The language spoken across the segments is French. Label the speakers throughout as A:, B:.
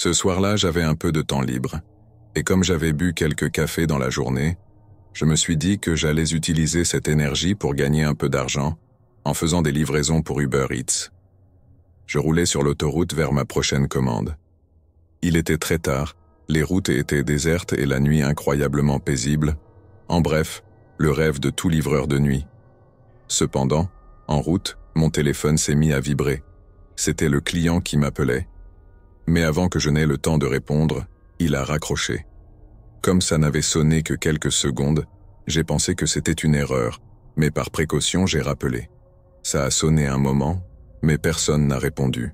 A: Ce soir-là, j'avais un peu de temps libre, et comme j'avais bu quelques cafés dans la journée, je me suis dit que j'allais utiliser cette énergie pour gagner un peu d'argent en faisant des livraisons pour Uber Eats. Je roulais sur l'autoroute vers ma prochaine commande. Il était très tard, les routes étaient désertes et la nuit incroyablement paisible. En bref, le rêve de tout livreur de nuit. Cependant, en route, mon téléphone s'est mis à vibrer. C'était le client qui m'appelait. Mais avant que je n'aie le temps de répondre, il a raccroché. Comme ça n'avait sonné que quelques secondes, j'ai pensé que c'était une erreur, mais par précaution j'ai rappelé. Ça a sonné un moment, mais personne n'a répondu.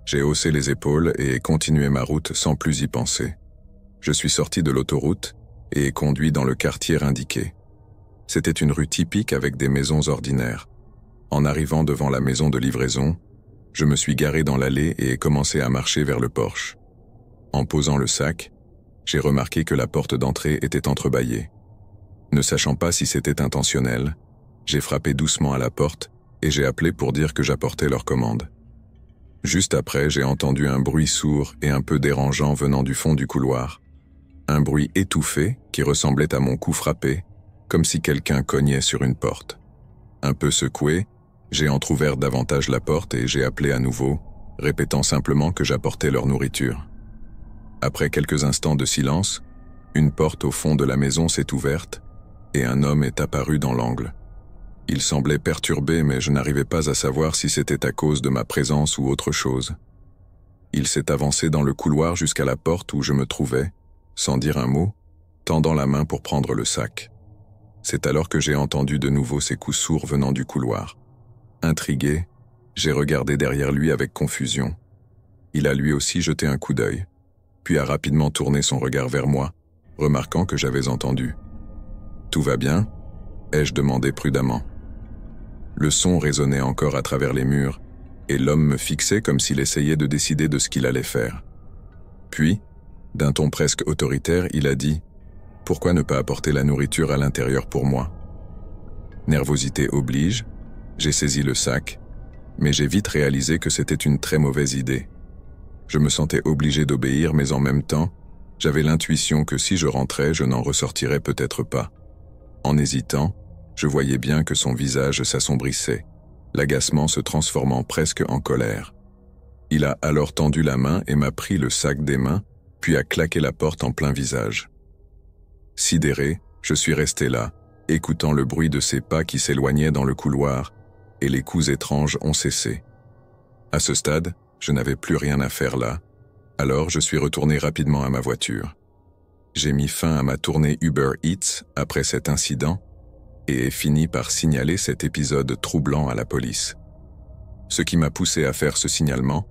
A: J'ai haussé les épaules et continué ma route sans plus y penser. Je suis sorti de l'autoroute et ai conduit dans le quartier indiqué. C'était une rue typique avec des maisons ordinaires. En arrivant devant la maison de livraison, je me suis garé dans l'allée et ai commencé à marcher vers le porche. En posant le sac, j'ai remarqué que la porte d'entrée était entrebâillée. Ne sachant pas si c'était intentionnel, j'ai frappé doucement à la porte et j'ai appelé pour dire que j'apportais leur commande. Juste après, j'ai entendu un bruit sourd et un peu dérangeant venant du fond du couloir. Un bruit étouffé qui ressemblait à mon cou frappé, comme si quelqu'un cognait sur une porte. Un peu secoué, j'ai entrouvert davantage la porte et j'ai appelé à nouveau, répétant simplement que j'apportais leur nourriture. Après quelques instants de silence, une porte au fond de la maison s'est ouverte et un homme est apparu dans l'angle. Il semblait perturbé, mais je n'arrivais pas à savoir si c'était à cause de ma présence ou autre chose. Il s'est avancé dans le couloir jusqu'à la porte où je me trouvais, sans dire un mot, tendant la main pour prendre le sac. C'est alors que j'ai entendu de nouveau ces coups sourds venant du couloir. Intrigué, j'ai regardé derrière lui avec confusion. Il a lui aussi jeté un coup d'œil, puis a rapidement tourné son regard vers moi, remarquant que j'avais entendu. « Tout va bien ?» ai-je demandé prudemment. Le son résonnait encore à travers les murs, et l'homme me fixait comme s'il essayait de décider de ce qu'il allait faire. Puis, d'un ton presque autoritaire, il a dit « Pourquoi ne pas apporter la nourriture à l'intérieur pour moi ?» Nervosité oblige, j'ai saisi le sac, mais j'ai vite réalisé que c'était une très mauvaise idée. Je me sentais obligé d'obéir, mais en même temps, j'avais l'intuition que si je rentrais, je n'en ressortirais peut-être pas. En hésitant, je voyais bien que son visage s'assombrissait, l'agacement se transformant presque en colère. Il a alors tendu la main et m'a pris le sac des mains, puis a claqué la porte en plein visage. Sidéré, je suis resté là, écoutant le bruit de ses pas qui s'éloignaient dans le couloir, et les coups étranges ont cessé. À ce stade, je n'avais plus rien à faire là, alors je suis retourné rapidement à ma voiture. J'ai mis fin à ma tournée Uber Eats après cet incident et ai fini par signaler cet épisode troublant à la police. Ce qui m'a poussé à faire ce signalement,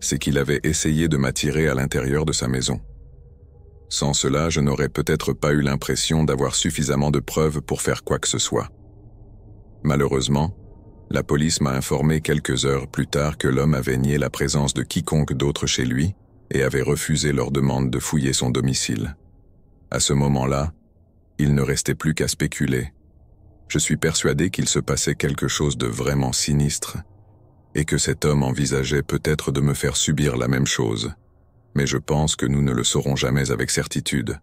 A: c'est qu'il avait essayé de m'attirer à l'intérieur de sa maison. Sans cela, je n'aurais peut-être pas eu l'impression d'avoir suffisamment de preuves pour faire quoi que ce soit. Malheureusement, la police m'a informé quelques heures plus tard que l'homme avait nié la présence de quiconque d'autre chez lui et avait refusé leur demande de fouiller son domicile. À ce moment-là, il ne restait plus qu'à spéculer. Je suis persuadé qu'il se passait quelque chose de vraiment sinistre et que cet homme envisageait peut-être de me faire subir la même chose. Mais je pense que nous ne le saurons jamais avec certitude.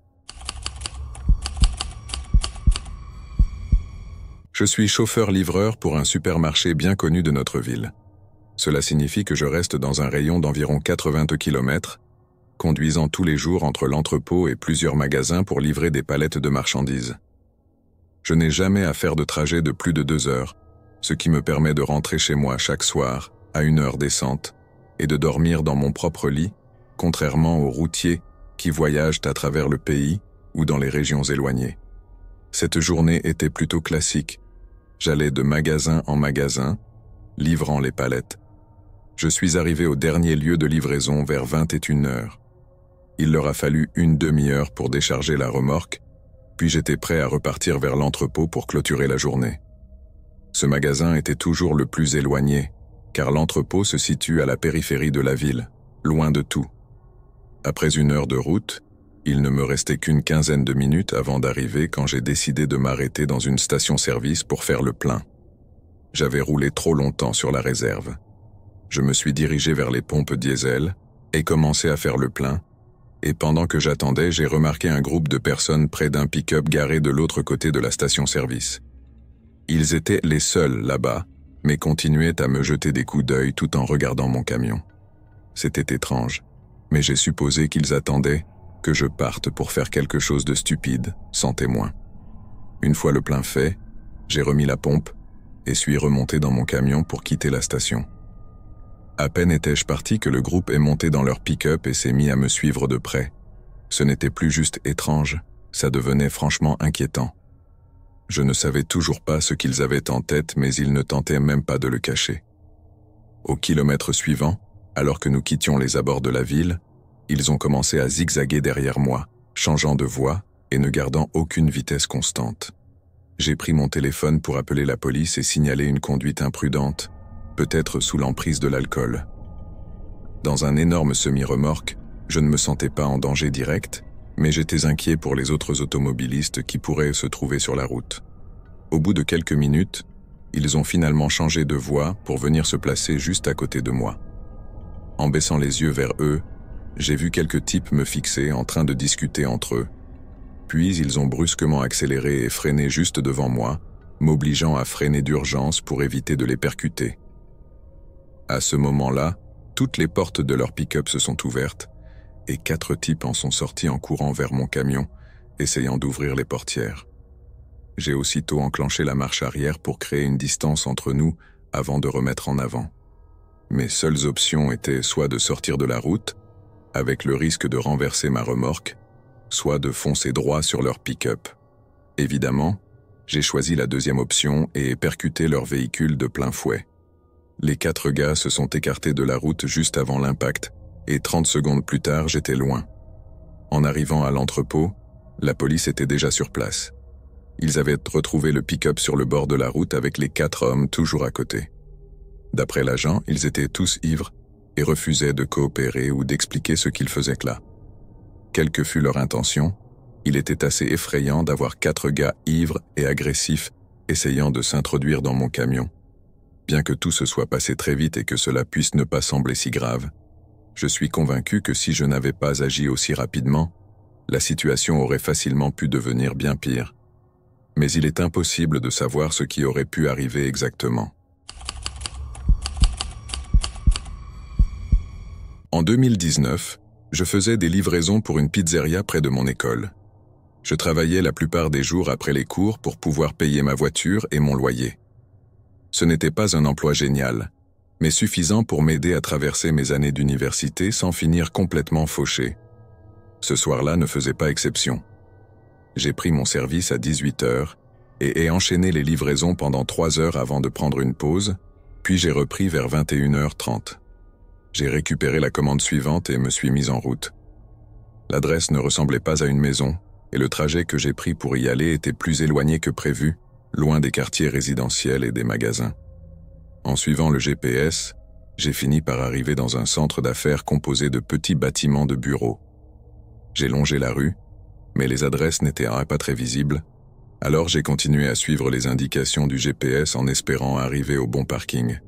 A: Je suis chauffeur-livreur pour un supermarché bien connu de notre ville. Cela signifie que je reste dans un rayon d'environ 80 km, conduisant tous les jours entre l'entrepôt et plusieurs magasins pour livrer des palettes de marchandises. Je n'ai jamais à faire de trajet de plus de 2 heures, ce qui me permet de rentrer chez moi chaque soir, à une heure décente, et de dormir dans mon propre lit, contrairement aux routiers qui voyagent à travers le pays ou dans les régions éloignées. Cette journée était plutôt classique. J'allais de magasin en magasin, livrant les palettes. Je suis arrivé au dernier lieu de livraison vers 21 heures. Il leur a fallu une demi-heure pour décharger la remorque, puis j'étais prêt à repartir vers l'entrepôt pour clôturer la journée. Ce magasin était toujours le plus éloigné, car l'entrepôt se situe à la périphérie de la ville, loin de tout. Après 1 heure de route, il ne me restait qu'une quinzaine de minutes avant d'arriver quand j'ai décidé de m'arrêter dans une station-service pour faire le plein. J'avais roulé trop longtemps sur la réserve. Je me suis dirigé vers les pompes diesel, et commençait à faire le plein, et pendant que j'attendais, j'ai remarqué un groupe de personnes près d'un pick-up garé de l'autre côté de la station-service. Ils étaient les seuls là-bas, mais continuaient à me jeter des coups d'œil tout en regardant mon camion. C'était étrange, mais j'ai supposé qu'ils attendaient que je parte pour faire quelque chose de stupide, sans témoin. Une fois le plein fait, j'ai remis la pompe et suis remonté dans mon camion pour quitter la station. À peine étais-je parti que le groupe est monté dans leur pick-up et s'est mis à me suivre de près. Ce n'était plus juste étrange, ça devenait franchement inquiétant. Je ne savais toujours pas ce qu'ils avaient en tête, mais ils ne tentaient même pas de le cacher. Au kilomètre suivant, alors que nous quittions les abords de la ville, ils ont commencé à zigzaguer derrière moi, changeant de voie et ne gardant aucune vitesse constante. J'ai pris mon téléphone pour appeler la police et signaler une conduite imprudente, peut-être sous l'emprise de l'alcool. Dans un énorme semi-remorque, je ne me sentais pas en danger direct, mais j'étais inquiet pour les autres automobilistes qui pourraient se trouver sur la route. Au bout de quelques minutes, ils ont finalement changé de voie pour venir se placer juste à côté de moi. En baissant les yeux vers eux, j'ai vu quelques types me fixer en train de discuter entre eux. Puis ils ont brusquement accéléré et freiné juste devant moi, m'obligeant à freiner d'urgence pour éviter de les percuter. À ce moment-là, toutes les portes de leur pick-up se sont ouvertes et 4 types en sont sortis en courant vers mon camion, essayant d'ouvrir les portières. J'ai aussitôt enclenché la marche arrière pour créer une distance entre nous avant de remettre en avant. Mes seules options étaient soit de sortir de la route, avec le risque de renverser ma remorque, soit de foncer droit sur leur pick-up. Évidemment, j'ai choisi la deuxième option et percuté leur véhicule de plein fouet. Les 4 gars se sont écartés de la route juste avant l'impact, et 30 secondes plus tard, j'étais loin. En arrivant à l'entrepôt, la police était déjà sur place. Ils avaient retrouvé le pick-up sur le bord de la route avec les 4 hommes toujours à côté. D'après l'agent, ils étaient tous ivres et refusaient de coopérer ou d'expliquer ce qu'ils faisaient là. Quelle que fût leur intention, il était assez effrayant d'avoir 4 gars ivres et agressifs essayant de s'introduire dans mon camion. Bien que tout se soit passé très vite et que cela puisse ne pas sembler si grave, je suis convaincu que si je n'avais pas agi aussi rapidement, la situation aurait facilement pu devenir bien pire. Mais il est impossible de savoir ce qui aurait pu arriver exactement. En 2019, je faisais des livraisons pour une pizzeria près de mon école. Je travaillais la plupart des jours après les cours pour pouvoir payer ma voiture et mon loyer. Ce n'était pas un emploi génial, mais suffisant pour m'aider à traverser mes années d'université sans finir complètement fauché. Ce soir-là ne faisait pas exception. J'ai pris mon service à 18h et ai enchaîné les livraisons pendant 3 heures avant de prendre une pause, puis j'ai repris vers 21h30. J'ai récupéré la commande suivante et me suis mis en route. L'adresse ne ressemblait pas à une maison, et le trajet que j'ai pris pour y aller était plus éloigné que prévu, loin des quartiers résidentiels et des magasins. En suivant le GPS, j'ai fini par arriver dans un centre d'affaires composé de petits bâtiments de bureaux. J'ai longé la rue, mais les adresses n'étaient pas très visibles, alors j'ai continué à suivre les indications du GPS en espérant arriver au bon parking.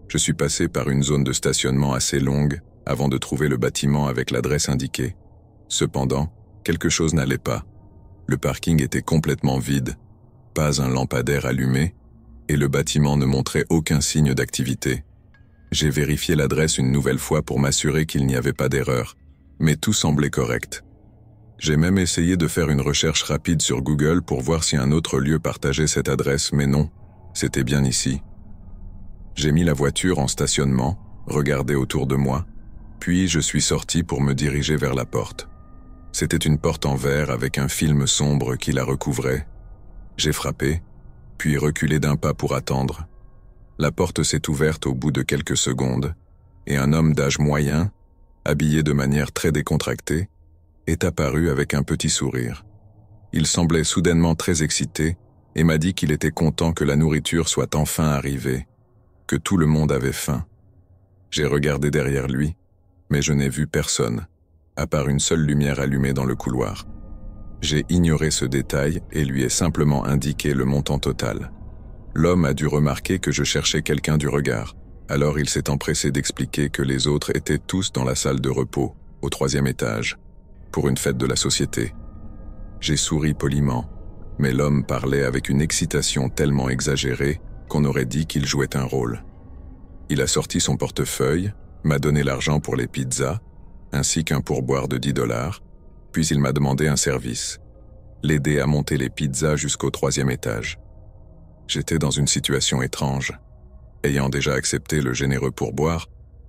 A: Je suis passé par une zone de stationnement assez longue avant de trouver le bâtiment avec l'adresse indiquée. Cependant, quelque chose n'allait pas. Le parking était complètement vide, pas un lampadaire allumé, et le bâtiment ne montrait aucun signe d'activité. J'ai vérifié l'adresse une nouvelle fois pour m'assurer qu'il n'y avait pas d'erreur, mais tout semblait correct. J'ai même essayé de faire une recherche rapide sur Google pour voir si un autre lieu partageait cette adresse, mais non, c'était bien ici. J'ai mis la voiture en stationnement, regardé autour de moi, puis je suis sorti pour me diriger vers la porte. C'était une porte en verre avec un film sombre qui la recouvrait. J'ai frappé, puis reculé d'un pas pour attendre. La porte s'est ouverte au bout de quelques secondes, et un homme d'âge moyen, habillé de manière très décontractée, est apparu avec un petit sourire. Il semblait soudainement très excité et m'a dit qu'il était content que la nourriture soit enfin arrivée, que tout le monde avait faim. J'ai regardé derrière lui, mais je n'ai vu personne, à part une seule lumière allumée dans le couloir. J'ai ignoré ce détail et lui ai simplement indiqué le montant total. L'homme a dû remarquer que je cherchais quelqu'un du regard, Alors il s'est empressé d'expliquer que les autres étaient tous dans la salle de repos, au 3e étage, pour une fête de la société. J'ai souri poliment, mais l'homme parlait avec une excitation tellement exagérée qu'on aurait dit qu'il jouait un rôle. Il a sorti son portefeuille, m'a donné l'argent pour les pizzas, ainsi qu'un pourboire de $10, puis il m'a demandé un service, l'aider à monter les pizzas jusqu'au 3e étage. J'étais dans une situation étrange. Ayant déjà accepté le généreux pourboire,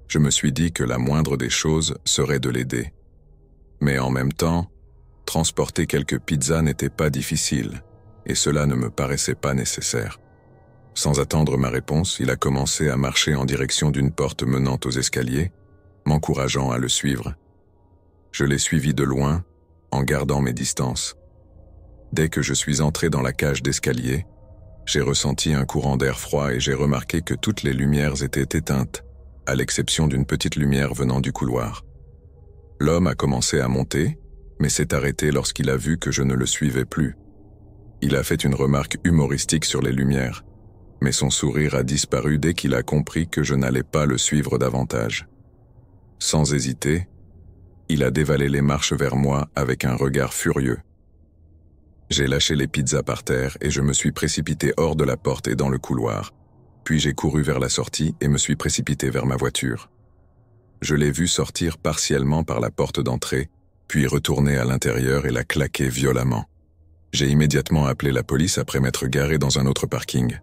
A: je me suis dit que la moindre des choses serait de l'aider. Mais en même temps, transporter quelques pizzas n'était pas difficile, et cela ne me paraissait pas nécessaire. Sans attendre ma réponse, il a commencé à marcher en direction d'une porte menant aux escaliers, m'encourageant à le suivre. Je l'ai suivi de loin, en gardant mes distances. Dès que je suis entré dans la cage d'escalier, j'ai ressenti un courant d'air froid et j'ai remarqué que toutes les lumières étaient éteintes, à l'exception d'une petite lumière venant du couloir. L'homme a commencé à monter, mais s'est arrêté lorsqu'il a vu que je ne le suivais plus. Il a fait une remarque humoristique sur les lumières, mais son sourire a disparu dès qu'il a compris que je n'allais pas le suivre davantage. Sans hésiter, il a dévalé les marches vers moi avec un regard furieux. J'ai lâché les pizzas par terre et je me suis précipité hors de la porte et dans le couloir. Puis j'ai couru vers la sortie et me suis précipité vers ma voiture. Je l'ai vu sortir partiellement par la porte d'entrée, puis retourner à l'intérieur et la claquer violemment. J'ai immédiatement appelé la police après m'être garé dans un autre parking.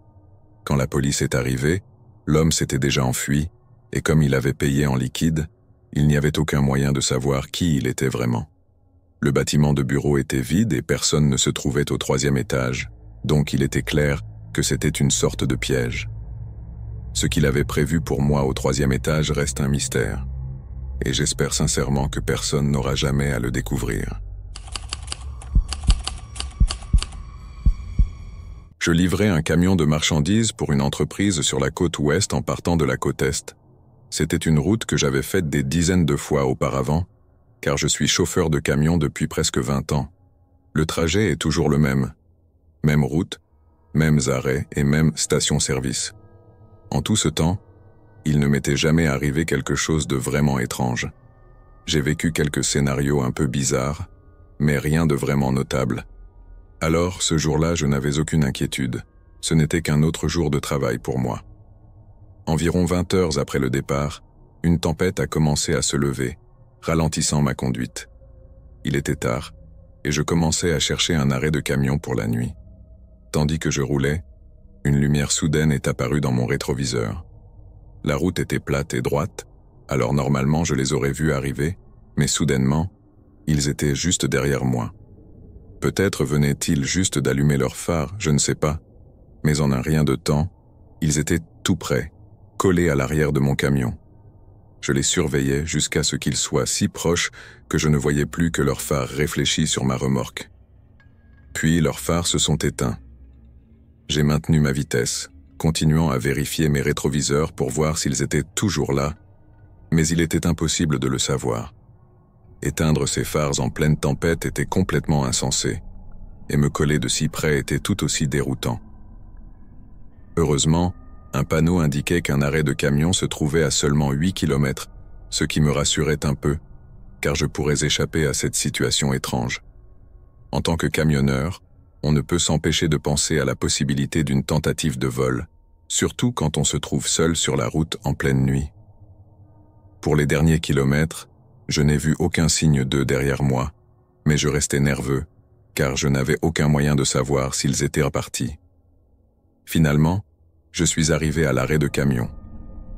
A: Quand la police est arrivée, l'homme s'était déjà enfui, et comme il avait payé en liquide, il n'y avait aucun moyen de savoir qui il était vraiment. Le bâtiment de bureau était vide et personne ne se trouvait au 3e étage, donc il était clair que c'était une sorte de piège. Ce qu'il avait prévu pour moi au 3e étage reste un mystère, et j'espère sincèrement que personne n'aura jamais à le découvrir. Je livrais un camion de marchandises pour une entreprise sur la côte ouest en partant de la côte est. C'était une route que j'avais faite des dizaines de fois auparavant, car je suis chauffeur de camion depuis presque 20 ans. Le trajet est toujours le même. Même route, mêmes arrêts et même station-service. En tout ce temps, il ne m'était jamais arrivé quelque chose de vraiment étrange. J'ai vécu quelques scénarios un peu bizarres, mais rien de vraiment notable. Alors, ce jour-là, je n'avais aucune inquiétude. Ce n'était qu'un autre jour de travail pour moi. Environ 20 heures après le départ, une tempête a commencé à se lever, ralentissant ma conduite. Il était tard, et je commençais à chercher un arrêt de camion pour la nuit. Tandis que je roulais, une lumière soudaine est apparue dans mon rétroviseur. La route était plate et droite, alors normalement je les aurais vus arriver, mais soudainement, ils étaient juste derrière moi. Peut-être venaient-ils juste d'allumer leur phare, je ne sais pas, mais en un rien de temps, ils étaient tout près, collés à l'arrière de mon camion. Je les surveillais jusqu'à ce qu'ils soient si proches que je ne voyais plus que leurs phares réfléchis sur ma remorque. Puis leurs phares se sont éteints. J'ai maintenu ma vitesse, continuant à vérifier mes rétroviseurs pour voir s'ils étaient toujours là, mais il était impossible de le savoir. Éteindre ces phares en pleine tempête était complètement insensé, et me coller de si près était tout aussi déroutant. Heureusement, un panneau indiquait qu'un arrêt de camion se trouvait à seulement 8 km, ce qui me rassurait un peu, car je pourrais échapper à cette situation étrange. En tant que camionneur, on ne peut s'empêcher de penser à la possibilité d'une tentative de vol, surtout quand on se trouve seul sur la route en pleine nuit. Pour les derniers kilomètres, je n'ai vu aucun signe d'eux derrière moi, mais je restais nerveux, car je n'avais aucun moyen de savoir s'ils étaient repartis. Finalement, je suis arrivé à l'arrêt de camion.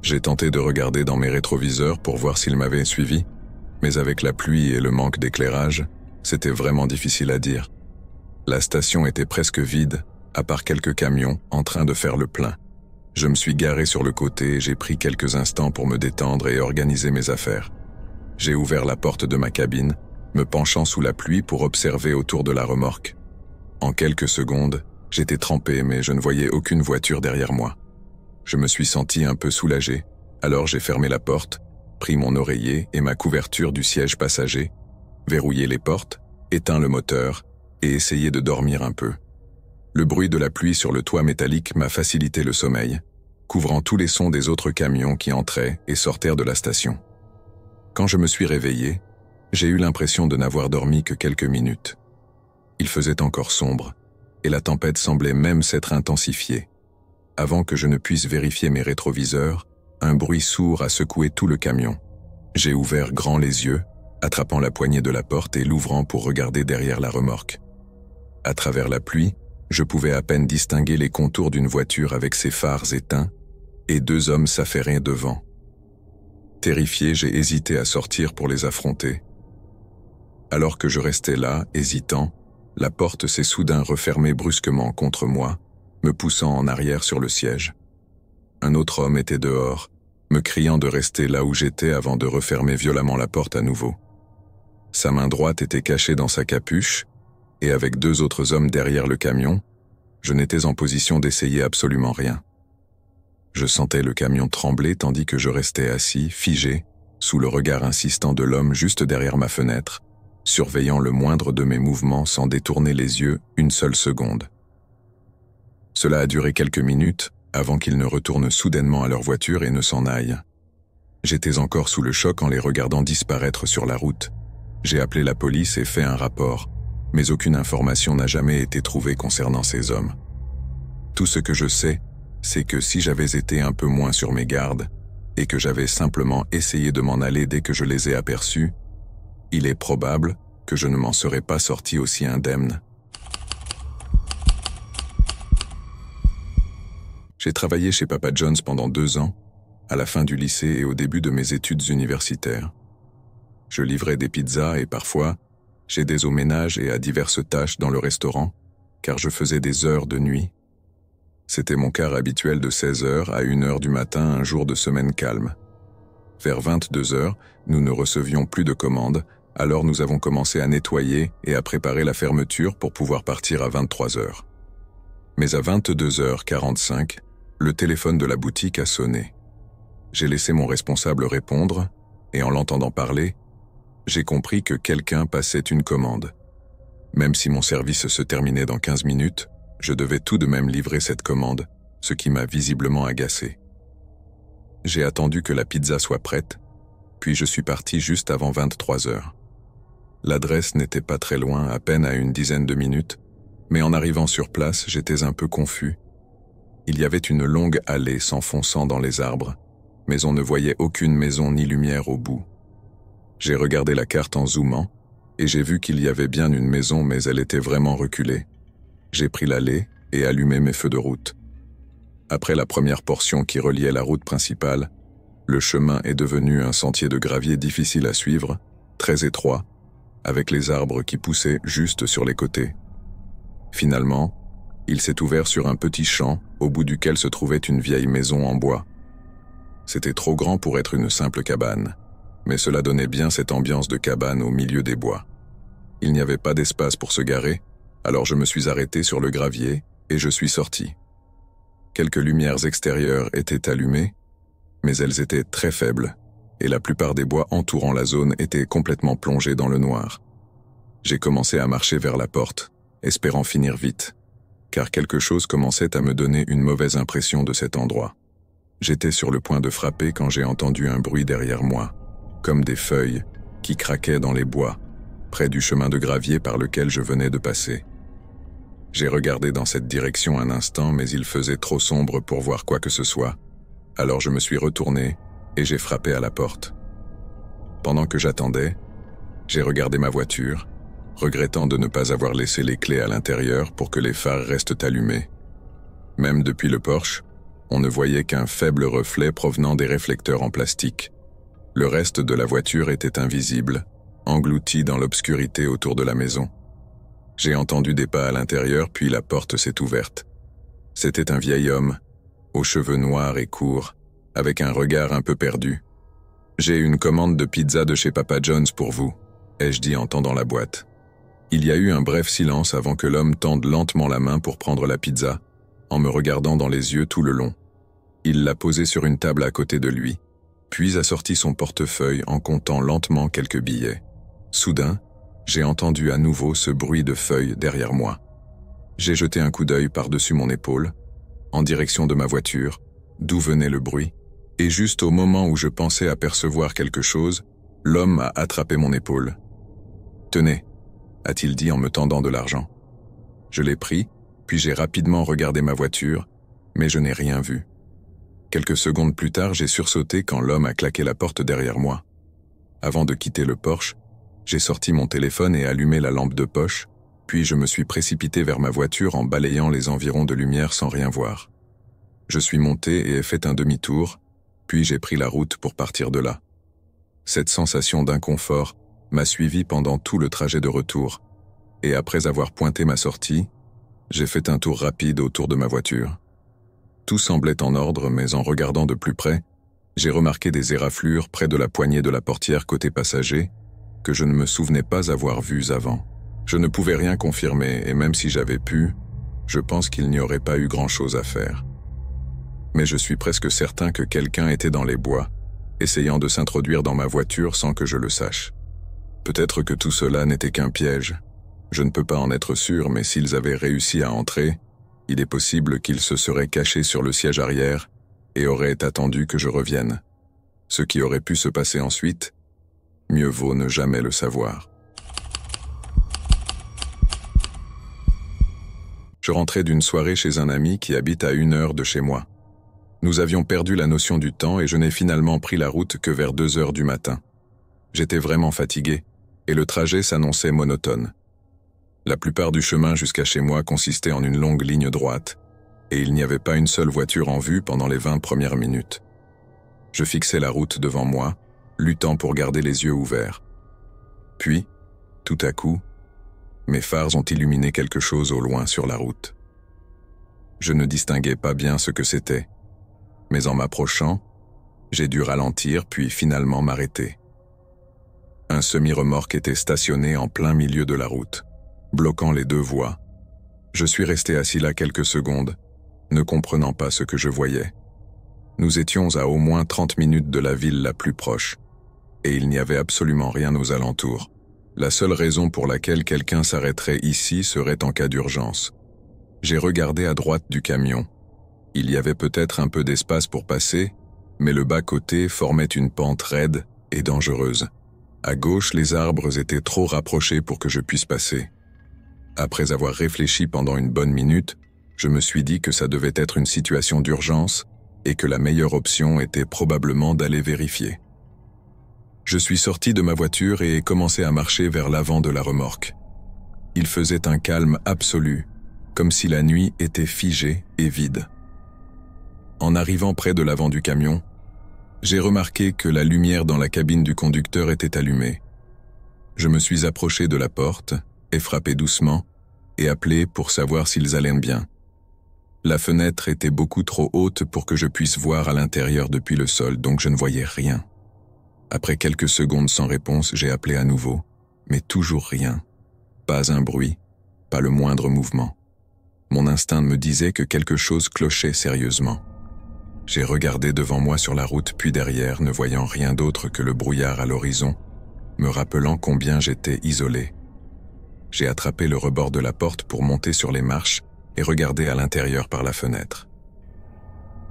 A: J'ai tenté de regarder dans mes rétroviseurs pour voir s'ils m'avaient suivi, mais avec la pluie et le manque d'éclairage, c'était vraiment difficile à dire. La station était presque vide, à part quelques camions en train de faire le plein. Je me suis garé sur le côté et j'ai pris quelques instants pour me détendre et organiser mes affaires. J'ai ouvert la porte de ma cabine, me penchant sous la pluie pour observer autour de la remorque. En quelques secondes, j'étais trempé mais je ne voyais aucune voiture derrière moi. Je me suis senti un peu soulagé, alors j'ai fermé la porte, pris mon oreiller et ma couverture du siège passager, verrouillé les portes, éteint le moteur et essayé de dormir un peu. Le bruit de la pluie sur le toit métallique m'a facilité le sommeil, couvrant tous les sons des autres camions qui entraient et sortaient de la station. Quand je me suis réveillé, j'ai eu l'impression de n'avoir dormi que quelques minutes. Il faisait encore sombre, et la tempête semblait même s'être intensifiée. Avant que je ne puisse vérifier mes rétroviseurs, un bruit sourd a secoué tout le camion. J'ai ouvert grand les yeux, attrapant la poignée de la porte et l'ouvrant pour regarder derrière la remorque. À travers la pluie, je pouvais à peine distinguer les contours d'une voiture avec ses phares éteints et deux hommes s'affairaient devant. Terrifié, j'ai hésité à sortir pour les affronter. Alors que je restais là, hésitant, la porte s'est soudain refermée brusquement contre moi, me poussant en arrière sur le siège. Un autre homme était dehors, me criant de rester là où j'étais avant de refermer violemment la porte à nouveau. Sa main droite était cachée dans sa capuche, et avec deux autres hommes derrière le camion, je n'étais en position d'essayer absolument rien. Je sentais le camion trembler tandis que je restais assis, figé, sous le regard insistant de l'homme juste derrière ma fenêtre, surveillant le moindre de mes mouvements sans détourner les yeux une seule seconde. Cela a duré quelques minutes avant qu'ils ne retournent soudainement à leur voiture et ne s'en aillent. J'étais encore sous le choc en les regardant disparaître sur la route. J'ai appelé la police et fait un rapport, mais aucune information n'a jamais été trouvée concernant ces hommes. Tout ce que je sais, c'est que si j'avais été un peu moins sur mes gardes, et que j'avais simplement essayé de m'en aller dès que je les ai aperçus, il est probable que je ne m'en serais pas sorti aussi indemne. J'ai travaillé chez Papa John's pendant 2 ans, à la fin du lycée et au début de mes études universitaires. Je livrais des pizzas et parfois, j'aidais au ménage et à diverses tâches dans le restaurant, car je faisais des heures de nuit. C'était mon quart habituel de 16h à 1h du matin un jour de semaine calme. Vers 22h, nous ne recevions plus de commandes, alors nous avons commencé à nettoyer et à préparer la fermeture pour pouvoir partir à 23h. Mais à 22h45, le téléphone de la boutique a sonné. J'ai laissé mon responsable répondre, et en l'entendant parler, j'ai compris que quelqu'un passait une commande. Même si mon service se terminait dans 15 minutes, je devais tout de même livrer cette commande, ce qui m'a visiblement agacé. J'ai attendu que la pizza soit prête, puis je suis parti juste avant 23h. L'adresse n'était pas très loin, à peine à une dizaine de minutes, mais en arrivant sur place, j'étais un peu confus. Il y avait une longue allée s'enfonçant dans les arbres, mais on ne voyait aucune maison ni lumière au bout. J'ai regardé la carte en zoomant, et j'ai vu qu'il y avait bien une maison, mais elle était vraiment reculée. J'ai pris l'allée et allumé mes feux de route. Après la première portion qui reliait la route principale, le chemin est devenu un sentier de gravier difficile à suivre, très étroit, avec les arbres qui poussaient juste sur les côtés. Finalement, il s'est ouvert sur un petit champ au bout duquel se trouvait une vieille maison en bois. C'était trop grand pour être une simple cabane, mais cela donnait bien cette ambiance de cabane au milieu des bois. Il n'y avait pas d'espace pour se garer, alors je me suis arrêté sur le gravier et je suis sorti. Quelques lumières extérieures étaient allumées, mais elles étaient très faibles, et la plupart des bois entourant la zone étaient complètement plongés dans le noir. J'ai commencé à marcher vers la porte, espérant finir vite, car quelque chose commençait à me donner une mauvaise impression de cet endroit. J'étais sur le point de frapper quand j'ai entendu un bruit derrière moi, comme des feuilles qui craquaient dans les bois, près du chemin de gravier par lequel je venais de passer. J'ai regardé dans cette direction un instant, mais il faisait trop sombre pour voir quoi que ce soit, alors je me suis retourné et j'ai frappé à la porte. Pendant que j'attendais, j'ai regardé ma voiture, regrettant de ne pas avoir laissé les clés à l'intérieur pour que les phares restent allumés. Même depuis le porche, on ne voyait qu'un faible reflet provenant des réflecteurs en plastique. Le reste de la voiture était invisible, englouti dans l'obscurité autour de la maison. J'ai entendu des pas à l'intérieur, puis la porte s'est ouverte. C'était un vieil homme, aux cheveux noirs et courts, avec un regard un peu perdu. « J'ai une commande de pizza de chez Papa John's pour vous », ai-je dit en tendant la boîte. Il y a eu un bref silence avant que l'homme tende lentement la main pour prendre la pizza, en me regardant dans les yeux tout le long. Il l'a posée sur une table à côté de lui, puis a sorti son portefeuille en comptant lentement quelques billets. Soudain, j'ai entendu à nouveau ce bruit de feuilles derrière moi. J'ai jeté un coup d'œil par-dessus mon épaule, en direction de ma voiture, d'où venait le bruit, et juste au moment où je pensais apercevoir quelque chose, l'homme a attrapé mon épaule. « Tenez », a-t-il dit en me tendant de l'argent. Je l'ai pris, puis j'ai rapidement regardé ma voiture, mais je n'ai rien vu. Quelques secondes plus tard, j'ai sursauté quand l'homme a claqué la porte derrière moi. Avant de quitter le Porsche, j'ai sorti mon téléphone et allumé la lampe de poche, puis je me suis précipité vers ma voiture en balayant les environs de lumière sans rien voir. Je suis monté et ai fait un demi-tour, puis j'ai pris la route pour partir de là. Cette sensation d'inconfort m'a suivi pendant tout le trajet de retour, et après avoir pointé ma sortie, j'ai fait un tour rapide autour de ma voiture. Tout semblait en ordre, mais en regardant de plus près, j'ai remarqué des éraflures près de la poignée de la portière côté passager que je ne me souvenais pas avoir vues avant. Je ne pouvais rien confirmer, et même si j'avais pu, je pense qu'il n'y aurait pas eu grand-chose à faire. Mais je suis presque certain que quelqu'un était dans les bois, essayant de s'introduire dans ma voiture sans que je le sache. Peut-être que tout cela n'était qu'un piège. Je ne peux pas en être sûr, mais s'ils avaient réussi à entrer, il est possible qu'ils se seraient cachés sur le siège arrière et auraient attendu que je revienne. Ce qui aurait pu se passer ensuite, mieux vaut ne jamais le savoir. Je rentrais d'une soirée chez un ami qui habite à 1 heure de chez moi. Nous avions perdu la notion du temps et je n'ai finalement pris la route que vers 2 heures du matin. J'étais vraiment fatigué et le trajet s'annonçait monotone. La plupart du chemin jusqu'à chez moi consistait en une longue ligne droite et il n'y avait pas une seule voiture en vue pendant les 20 premières minutes. Je fixais la route devant moi, luttant pour garder les yeux ouverts. Puis, tout à coup, mes phares ont illuminé quelque chose au loin sur la route. Je ne distinguais pas bien ce que c'était, mais en m'approchant, j'ai dû ralentir puis finalement m'arrêter. Un semi-remorque était stationné en plein milieu de la route, bloquant les 2 voies. Je suis resté assis là quelques secondes, ne comprenant pas ce que je voyais. Nous étions à au moins 30 minutes de la ville la plus proche, et il n'y avait absolument rien aux alentours. La seule raison pour laquelle quelqu'un s'arrêterait ici serait en cas d'urgence. J'ai regardé à droite du camion. Il y avait peut-être un peu d'espace pour passer, mais le bas-côté formait une pente raide et dangereuse. À gauche, les arbres étaient trop rapprochés pour que je puisse passer. Après avoir réfléchi pendant une bonne minute, je me suis dit que ça devait être une situation d'urgence et que la meilleure option était probablement d'aller vérifier. Je suis sorti de ma voiture et ai commencé à marcher vers l'avant de la remorque. Il faisait un calme absolu, comme si la nuit était figée et vide. En arrivant près de l'avant du camion, j'ai remarqué que la lumière dans la cabine du conducteur était allumée. Je me suis approché de la porte, ai frappé doucement et appelé pour savoir s'ils allaient bien. La fenêtre était beaucoup trop haute pour que je puisse voir à l'intérieur depuis le sol, donc je ne voyais rien. Après quelques secondes sans réponse, j'ai appelé à nouveau, mais toujours rien. Pas un bruit, pas le moindre mouvement. Mon instinct me disait que quelque chose clochait sérieusement. J'ai regardé devant moi sur la route puis derrière, ne voyant rien d'autre que le brouillard à l'horizon, me rappelant combien j'étais isolé. J'ai attrapé le rebord de la porte pour monter sur les marches et regarder à l'intérieur par la fenêtre.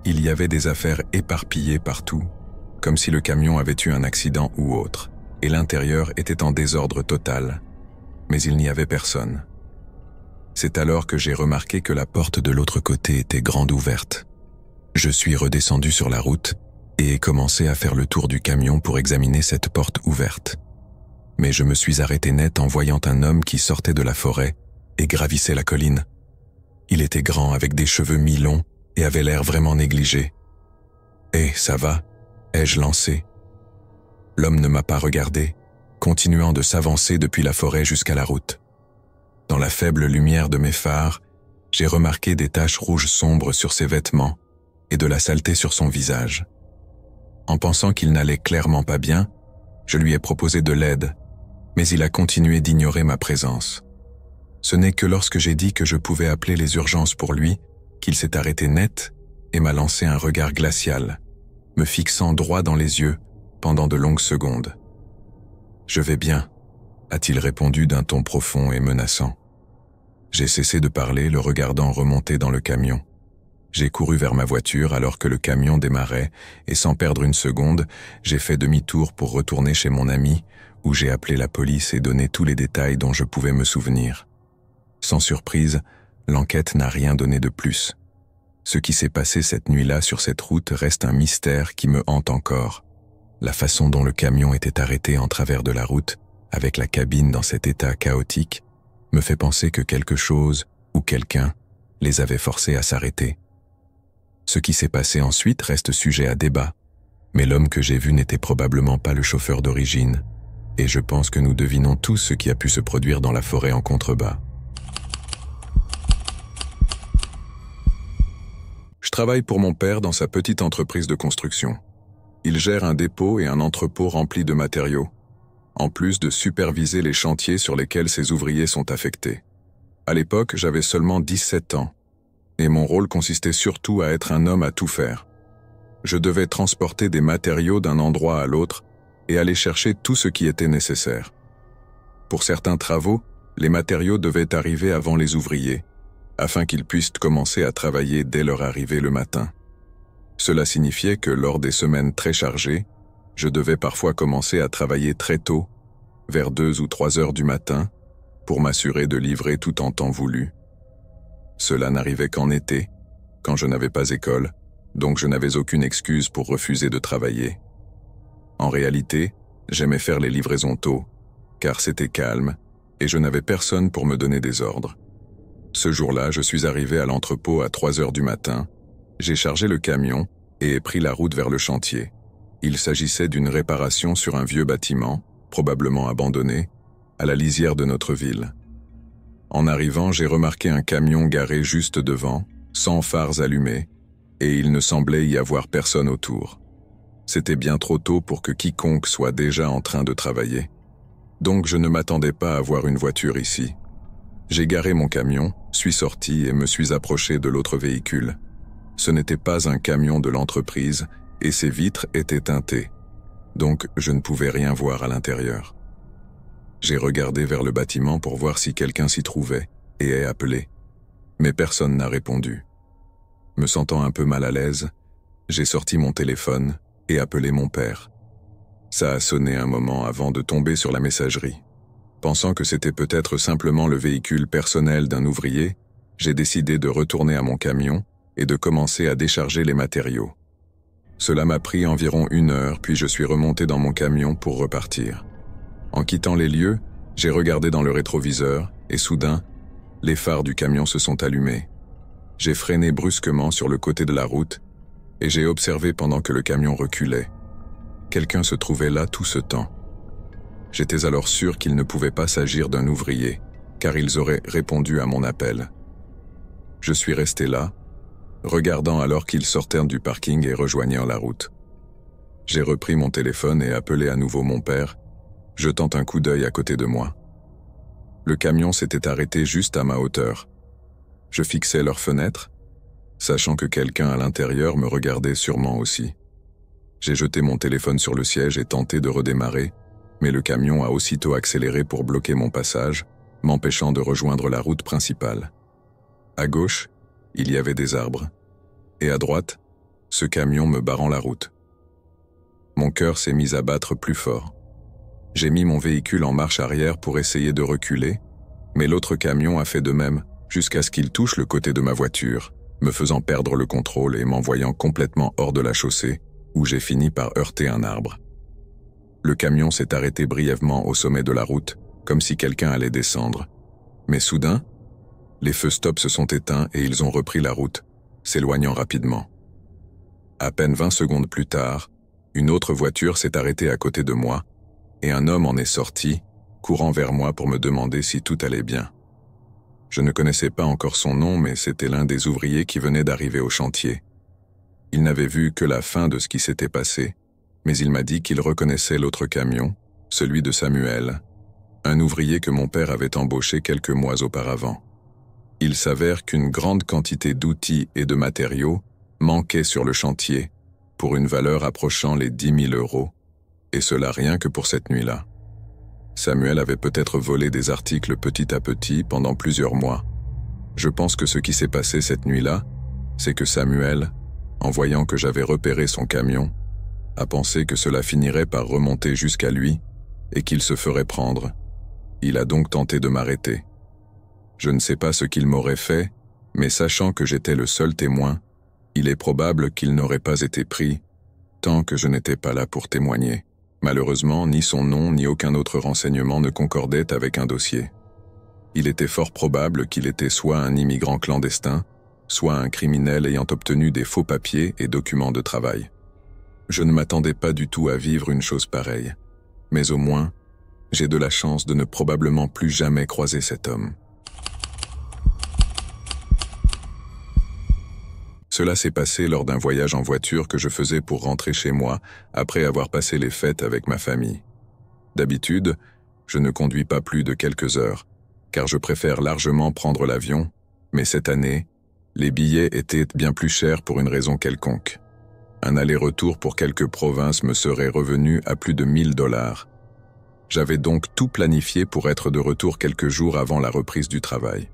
A: Il y avait des affaires éparpillées partout, comme si le camion avait eu un accident ou autre, et l'intérieur était en désordre total, mais il n'y avait personne. C'est alors que j'ai remarqué que la porte de l'autre côté était grande ouverte. Je suis redescendu sur la route et ai commencé à faire le tour du camion pour examiner cette porte ouverte. Mais je me suis arrêté net en voyant un homme qui sortait de la forêt et gravissait la colline. Il était grand avec des cheveux mi-longs et avait l'air vraiment négligé. « Eh, ça va ?» ai-je lancé. L'homme ne m'a pas regardé, continuant de s'avancer depuis la forêt jusqu'à la route. Dans la faible lumière de mes phares, j'ai remarqué des taches rouges sombres sur ses vêtements et de la saleté sur son visage. En pensant qu'il n'allait clairement pas bien, je lui ai proposé de l'aide, mais il a continué d'ignorer ma présence. Ce n'est que lorsque j'ai dit que je pouvais appeler les urgences pour lui qu'il s'est arrêté net et m'a lancé un regard glacial, me fixant droit dans les yeux pendant de longues secondes. « Je vais bien », a-t-il répondu d'un ton profond et menaçant. J'ai cessé de parler, le regardant remonter dans le camion. J'ai couru vers ma voiture alors que le camion démarrait et sans perdre une seconde, j'ai fait demi-tour pour retourner chez mon ami où j'ai appelé la police et donné tous les détails dont je pouvais me souvenir. Sans surprise, l'enquête n'a rien donné de plus. Ce qui s'est passé cette nuit-là sur cette route reste un mystère qui me hante encore. La façon dont le camion était arrêté en travers de la route, avec la cabine dans cet état chaotique, me fait penser que quelque chose ou quelqu'un les avait forcés à s'arrêter. Ce qui s'est passé ensuite reste sujet à débat, mais l'homme que j'ai vu n'était probablement pas le chauffeur d'origine, et je pense que nous devinons tous ce qui a pu se produire dans la forêt en contrebas. Je travaille pour mon père dans sa petite entreprise de construction. Il gère un dépôt et un entrepôt remplis de matériaux, en plus de superviser les chantiers sur lesquels ses ouvriers sont affectés. À l'époque, j'avais seulement 17 ans, et mon rôle consistait surtout à être un homme à tout faire. Je devais transporter des matériaux d'un endroit à l'autre et aller chercher tout ce qui était nécessaire. Pour certains travaux, les matériaux devaient arriver avant les ouvriers, afin qu'ils puissent commencer à travailler dès leur arrivée le matin. Cela signifiait que lors des semaines très chargées, je devais parfois commencer à travailler très tôt, vers 2 ou 3 heures du matin, pour m'assurer de livrer tout en temps voulu. Cela n'arrivait qu'en été, quand je n'avais pas école, donc je n'avais aucune excuse pour refuser de travailler. En réalité, j'aimais faire les livraisons tôt, car c'était calme, et je n'avais personne pour me donner des ordres. Ce jour-là, je suis arrivé à l'entrepôt à 3 heures du matin, j'ai chargé le camion et ai pris la route vers le chantier. Il s'agissait d'une réparation sur un vieux bâtiment, probablement abandonné, à la lisière de notre ville. En arrivant, j'ai remarqué un camion garé juste devant, sans phares allumés, et il ne semblait y avoir personne autour. C'était bien trop tôt pour que quiconque soit déjà en train de travailler. Donc je ne m'attendais pas à voir une voiture ici. J'ai garé mon camion, suis sorti et me suis approché de l'autre véhicule. Ce n'était pas un camion de l'entreprise et ses vitres étaient teintées, donc je ne pouvais rien voir à l'intérieur. J'ai regardé vers le bâtiment pour voir si quelqu'un s'y trouvait et ai appelé, mais personne n'a répondu. Me sentant un peu mal à l'aise, j'ai sorti mon téléphone et appelé mon père. Ça a sonné un moment avant de tomber sur la messagerie. Pensant que c'était peut-être simplement le véhicule personnel d'un ouvrier, j'ai décidé de retourner à mon camion et de commencer à décharger les matériaux. Cela m'a pris environ 1 heure, puis je suis remonté dans mon camion pour repartir. En quittant les lieux, j'ai regardé dans le rétroviseur et soudain, les phares du camion se sont allumés. J'ai freiné brusquement sur le côté de la route et j'ai observé pendant que le camion reculait. Quelqu'un se trouvait là tout ce temps. J'étais alors sûr qu'il ne pouvait pas s'agir d'un ouvrier, car ils auraient répondu à mon appel. Je suis resté là, regardant alors qu'ils sortèrent du parking et rejoignèrent la route. J'ai repris mon téléphone et appelé à nouveau mon père, jetant un coup d'œil à côté de moi. Le camion s'était arrêté juste à ma hauteur. Je fixais leurs fenêtres, sachant que quelqu'un à l'intérieur me regardait sûrement aussi. J'ai jeté mon téléphone sur le siège et tenté de redémarrer, mais le camion a aussitôt accéléré pour bloquer mon passage, m'empêchant de rejoindre la route principale. À gauche, il y avait des arbres, et à droite, ce camion me barrant la route. Mon cœur s'est mis à battre plus fort. J'ai mis mon véhicule en marche arrière pour essayer de reculer, mais l'autre camion a fait de même jusqu'à ce qu'il touche le côté de ma voiture, me faisant perdre le contrôle et m'envoyant complètement hors de la chaussée, où j'ai fini par heurter un arbre. Le camion s'est arrêté brièvement au sommet de la route, comme si quelqu'un allait descendre. Mais soudain, les feux stop se sont éteints et ils ont repris la route, s'éloignant rapidement. À peine 20 secondes plus tard, une autre voiture s'est arrêtée à côté de moi, et un homme en est sorti, courant vers moi pour me demander si tout allait bien. Je ne connaissais pas encore son nom, mais c'était l'un des ouvriers qui venait d'arriver au chantier. Il n'avait vu que la fin de ce qui s'était passé, mais il m'a dit qu'il reconnaissait l'autre camion, celui de Samuel, un ouvrier que mon père avait embauché quelques mois auparavant. Il s'avère qu'une grande quantité d'outils et de matériaux manquait sur le chantier, pour une valeur approchant les 10 000 €, et cela rien que pour cette nuit-là. Samuel avait peut-être volé des articles petit à petit pendant plusieurs mois. Je pense que ce qui s'est passé cette nuit-là, c'est que Samuel, en voyant que j'avais repéré son camion, a pensé que cela finirait par remonter jusqu'à lui et qu'il se ferait prendre. Il a donc tenté de m'arrêter. Je ne sais pas ce qu'il m'aurait fait, mais sachant que j'étais le seul témoin, il est probable qu'il n'aurait pas été pris, tant que je n'étais pas là pour témoigner. Malheureusement, ni son nom ni aucun autre renseignement ne concordait avec un dossier. Il était fort probable qu'il était soit un immigrant clandestin, soit un criminel ayant obtenu des faux papiers et documents de travail. Je ne m'attendais pas du tout à vivre une chose pareille, mais au moins, j'ai de la chance de ne probablement plus jamais croiser cet homme. Cela s'est passé lors d'un voyage en voiture que je faisais pour rentrer chez moi après avoir passé les fêtes avec ma famille. D'habitude, je ne conduis pas plus de quelques heures, car je préfère largement prendre l'avion, mais cette année, les billets étaient bien plus chers pour une raison quelconque. Un aller-retour pour quelques provinces me serait revenu à plus de 1000 $. J'avais donc tout planifié pour être de retour quelques jours avant la reprise du travail.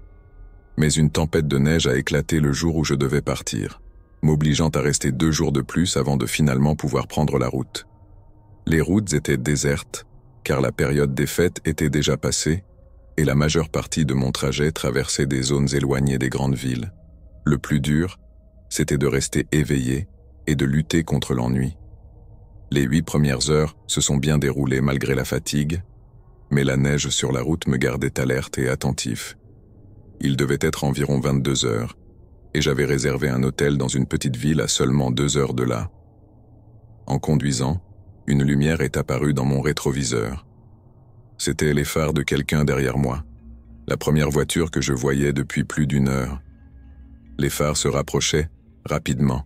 A: Mais une tempête de neige a éclaté le jour où je devais partir, m'obligeant à rester 2 jours de plus avant de finalement pouvoir prendre la route. Les routes étaient désertes, car la période des fêtes était déjà passée, et la majeure partie de mon trajet traversait des zones éloignées des grandes villes. Le plus dur, c'était de rester éveillé et de lutter contre l'ennui. Les 8 premières heures se sont bien déroulées malgré la fatigue, mais la neige sur la route me gardait alerte et attentif. Il devait être environ 22 heures, et j'avais réservé un hôtel dans une petite ville à seulement 2 heures de là. En conduisant, une lumière est apparue dans mon rétroviseur. C'étaient les phares de quelqu'un derrière moi, la première voiture que je voyais depuis plus d'1 heure. Les phares se rapprochaient rapidement,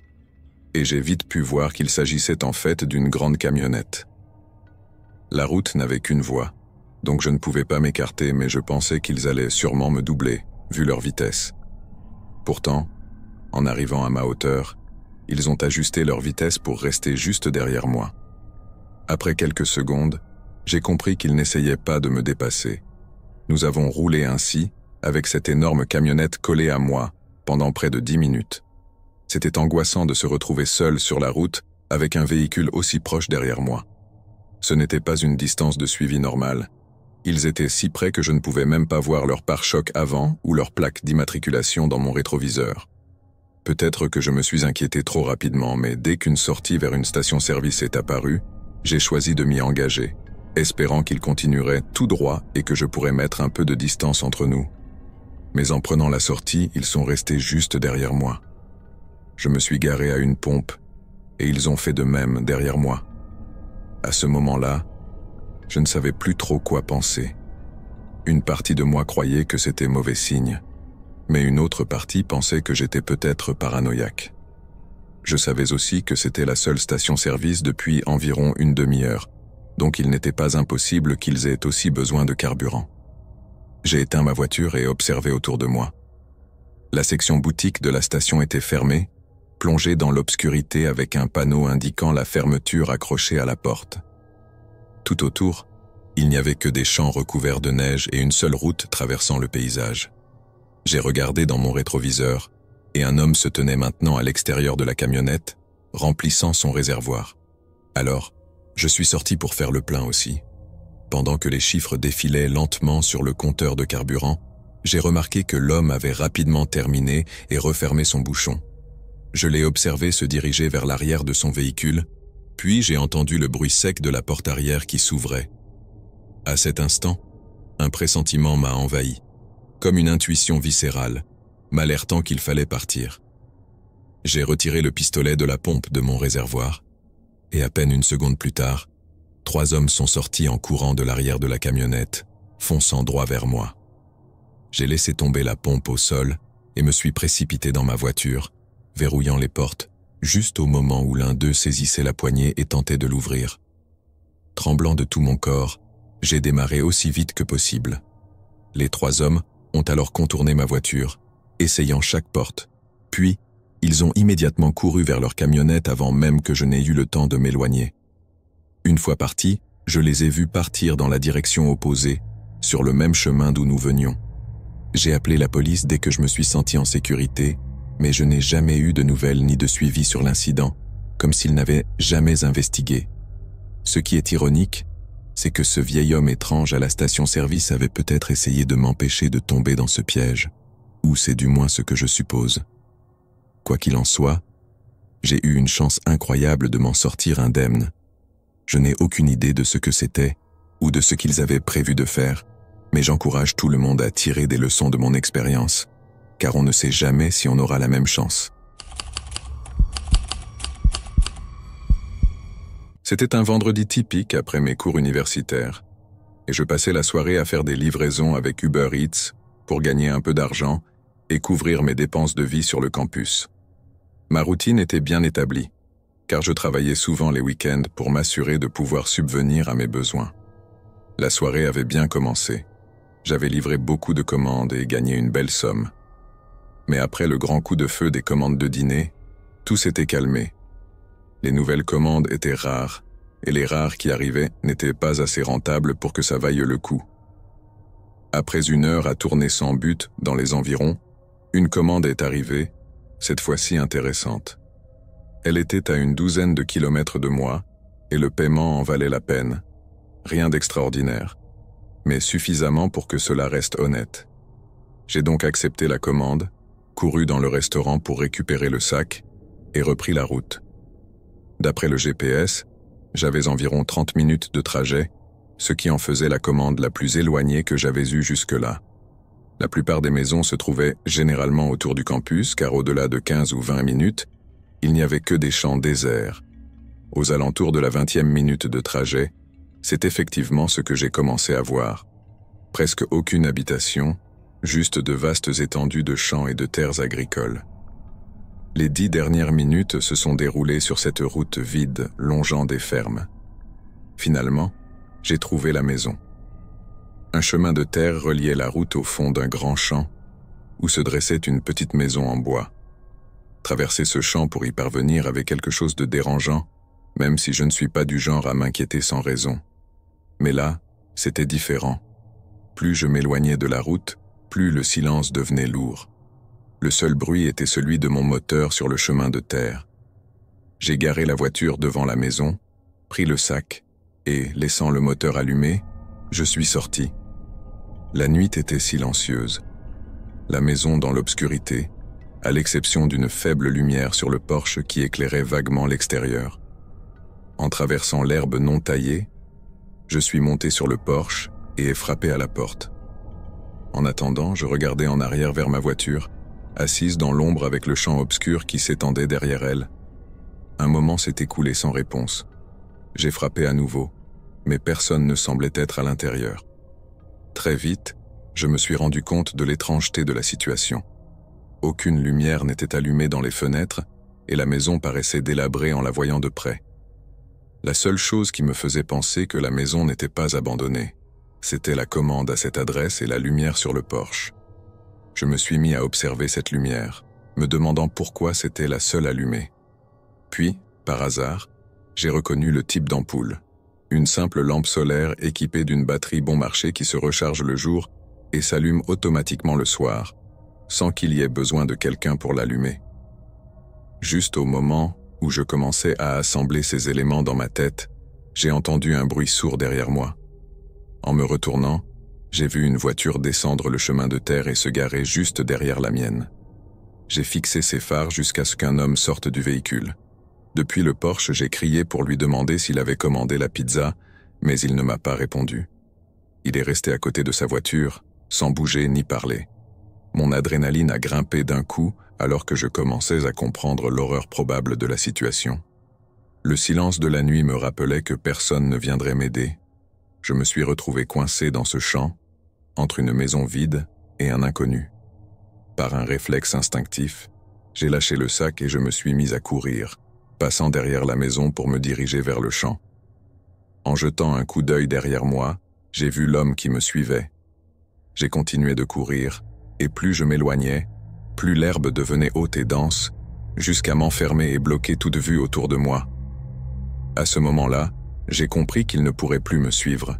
A: et j'ai vite pu voir qu'il s'agissait en fait d'une grande camionnette. La route n'avait qu'une voie, donc je ne pouvais pas m'écarter, mais je pensais qu'ils allaient sûrement me doubler, vu leur vitesse. Pourtant, en arrivant à ma hauteur, ils ont ajusté leur vitesse pour rester juste derrière moi. Après quelques secondes, j'ai compris qu'ils n'essayaient pas de me dépasser. Nous avons roulé ainsi, avec cette énorme camionnette collée à moi, pendant près de 10 minutes. C'était angoissant de se retrouver seul sur la route, avec un véhicule aussi proche derrière moi. Ce n'était pas une distance de suivi normale. Ils étaient si près que je ne pouvais même pas voir leur pare-choc avant ou leur plaque d'immatriculation dans mon rétroviseur. Peut-être que je me suis inquiété trop rapidement, mais dès qu'une sortie vers une station-service est apparue, j'ai choisi de m'y engager, espérant qu'ils continueraient tout droit et que je pourrais mettre un peu de distance entre nous. Mais en prenant la sortie, ils sont restés juste derrière moi. Je me suis garé à une pompe, et ils ont fait de même derrière moi. À ce moment-là, je ne savais plus trop quoi penser. Une partie de moi croyait que c'était mauvais signe, mais une autre partie pensait que j'étais peut-être paranoïaque. Je savais aussi que c'était la seule station-service depuis environ une demi-heure, donc il n'était pas impossible qu'ils aient aussi besoin de carburant. J'ai éteint ma voiture et observé autour de moi. La section boutique de la station était fermée, plongée dans l'obscurité avec un panneau indiquant la fermeture accrochée à la porte. Tout autour, il n'y avait que des champs recouverts de neige et une seule route traversant le paysage. J'ai regardé dans mon rétroviseur, et un homme se tenait maintenant à l'extérieur de la camionnette, remplissant son réservoir. Alors, je suis sorti pour faire le plein aussi. Pendant que les chiffres défilaient lentement sur le compteur de carburant, j'ai remarqué que l'homme avait rapidement terminé et refermé son bouchon. Je l'ai observé se diriger vers l'arrière de son véhicule, puis j'ai entendu le bruit sec de la porte arrière qui s'ouvrait. À cet instant, un pressentiment m'a envahi, comme une intuition viscérale, m'alertant qu'il fallait partir. J'ai retiré le pistolet de la pompe de mon réservoir, et à peine une seconde plus tard, 3 hommes sont sortis en courant de l'arrière de la camionnette, fonçant droit vers moi. J'ai laissé tomber la pompe au sol et me suis précipité dans ma voiture, verrouillant les portes, juste au moment où l'un d'eux saisissait la poignée et tentait de l'ouvrir. Tremblant de tout mon corps, j'ai démarré aussi vite que possible. Les 3 hommes ont alors contourné ma voiture, essayant chaque porte, puis ils ont immédiatement couru vers leur camionnette avant même que je n'ai eu le temps de m'éloigner. Une fois partis, je les ai vus partir dans la direction opposée, sur le même chemin d'où nous venions. J'ai appelé la police dès que je me suis senti en sécurité, mais je n'ai jamais eu de nouvelles ni de suivi sur l'incident, comme s'il n'avait jamais investigué. Ce qui est ironique, c'est que ce vieil homme étrange à la station-service avait peut-être essayé de m'empêcher de tomber dans ce piège, ou c'est du moins ce que je suppose. Quoi qu'il en soit, j'ai eu une chance incroyable de m'en sortir indemne. Je n'ai aucune idée de ce que c'était, ou de ce qu'ils avaient prévu de faire, mais j'encourage tout le monde à tirer des leçons de mon expérience, car on ne sait jamais si on aura la même chance. C'était un vendredi typique après mes cours universitaires, et je passais la soirée à faire des livraisons avec Uber Eats pour gagner un peu d'argent et couvrir mes dépenses de vie sur le campus. Ma routine était bien établie, car je travaillais souvent les week-ends pour m'assurer de pouvoir subvenir à mes besoins. La soirée avait bien commencé. J'avais livré beaucoup de commandes et gagné une belle somme. Mais après le grand coup de feu des commandes de dîner, tout s'était calmé. Les nouvelles commandes étaient rares, et les rares qui arrivaient n'étaient pas assez rentables pour que ça vaille le coup. Après 1 heure à tourner sans but dans les environs, une commande est arrivée, cette fois-ci intéressante. Elle était à une 12aine de kilomètres de moi, et le paiement en valait la peine. Rien d'extraordinaire, mais suffisamment pour que cela reste honnête. J'ai donc accepté la commande, couru dans le restaurant pour récupérer le sac, et repris la route. D'après le GPS, j'avais environ 30 minutes de trajet, ce qui en faisait la commande la plus éloignée que j'avais eue jusque-là. La plupart des maisons se trouvaient généralement autour du campus, car au-delà de 15 ou 20 minutes, il n'y avait que des champs déserts. Aux alentours de la 20e minute de trajet, c'est effectivement ce que j'ai commencé à voir. Presque aucune habitation, juste de vastes étendues de champs et de terres agricoles. Les 10 dernières minutes se sont déroulées sur cette route vide longeant des fermes. Finalement, j'ai trouvé la maison. Un chemin de terre reliait la route au fond d'un grand champ, où se dressait une petite maison en bois. Traverser ce champ pour y parvenir avait quelque chose de dérangeant, même si je ne suis pas du genre à m'inquiéter sans raison. Mais là, c'était différent. Plus je m'éloignais de la route, plus le silence devenait lourd. Le seul bruit était celui de mon moteur sur le chemin de terre. J'ai garé la voiture devant la maison, pris le sac, et, laissant le moteur allumé, je suis sorti. La nuit était silencieuse. La maison dans l'obscurité, à l'exception d'une faible lumière sur le porche qui éclairait vaguement l'extérieur. En traversant l'herbe non taillée, je suis monté sur le porche et ai frappé à la porte. En attendant, je regardais en arrière vers ma voiture, assise dans l'ombre avec le champ obscur qui s'étendait derrière elle. Un moment s'est écoulé sans réponse. J'ai frappé à nouveau, mais personne ne semblait être à l'intérieur. Très vite, je me suis rendu compte de l'étrangeté de la situation. Aucune lumière n'était allumée dans les fenêtres et la maison paraissait délabrée en la voyant de près. La seule chose qui me faisait penser que la maison n'était pas abandonnée, c'était la commande à cette adresse et la lumière sur le porche. Je me suis mis à observer cette lumière, me demandant pourquoi c'était la seule allumée. Puis, par hasard, j'ai reconnu le type d'ampoule. Une simple lampe solaire équipée d'une batterie bon marché qui se recharge le jour et s'allume automatiquement le soir, sans qu'il y ait besoin de quelqu'un pour l'allumer. Juste au moment où je commençais à assembler ces éléments dans ma tête, j'ai entendu un bruit sourd derrière moi. En me retournant, j'ai vu une voiture descendre le chemin de terre et se garer juste derrière la mienne. J'ai fixé ses phares jusqu'à ce qu'un homme sorte du véhicule. Depuis le porche, j'ai crié pour lui demander s'il avait commandé la pizza, mais il ne m'a pas répondu. Il est resté à côté de sa voiture, sans bouger ni parler. Mon adrénaline a grimpé d'un coup alors que je commençais à comprendre l'horreur probable de la situation. Le silence de la nuit me rappelait que personne ne viendrait m'aider. Je me suis retrouvé coincé dans ce champ, entre une maison vide et un inconnu. Par un réflexe instinctif, j'ai lâché le sac et je me suis mis à courir, passant derrière la maison pour me diriger vers le champ. En jetant un coup d'œil derrière moi, j'ai vu l'homme qui me suivait. J'ai continué de courir, et plus je m'éloignais, plus l'herbe devenait haute et dense, jusqu'à m'enfermer et bloquer toute vue autour de moi. À ce moment-là, j'ai compris qu'il ne pourrait plus me suivre.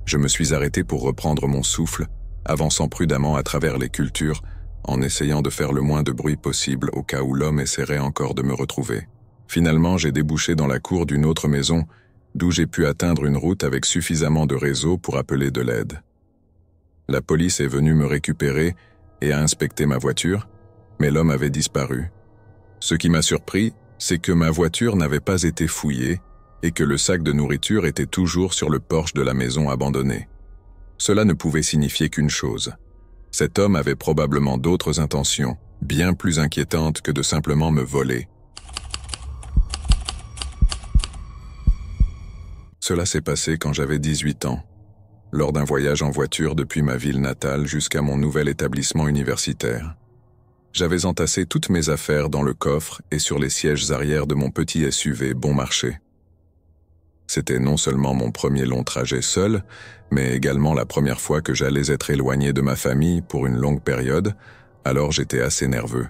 A: Je me suis arrêté pour reprendre mon souffle, avançant prudemment à travers les cultures, en essayant de faire le moins de bruit possible au cas où l'homme essaierait encore de me retrouver. Finalement, j'ai débouché dans la cour d'une autre maison, d'où j'ai pu atteindre une route avec suffisamment de réseau pour appeler de l'aide. La police est venue me récupérer et a inspecté ma voiture, mais l'homme avait disparu. Ce qui m'a surpris, c'est que ma voiture n'avait pas été fouillée et que le sac de nourriture était toujours sur le porche de la maison abandonnée. Cela ne pouvait signifier qu'une chose. Cet homme avait probablement d'autres intentions, bien plus inquiétantes que de simplement me voler. Cela s'est passé quand j'avais 18 ans, lors d'un voyage en voiture depuis ma ville natale jusqu'à mon nouvel établissement universitaire. J'avais entassé toutes mes affaires dans le coffre et sur les sièges arrière de mon petit SUV bon marché. C'était non seulement mon premier long trajet seul, mais également la première fois que j'allais être éloigné de ma famille pour une longue période, alors j'étais assez nerveux.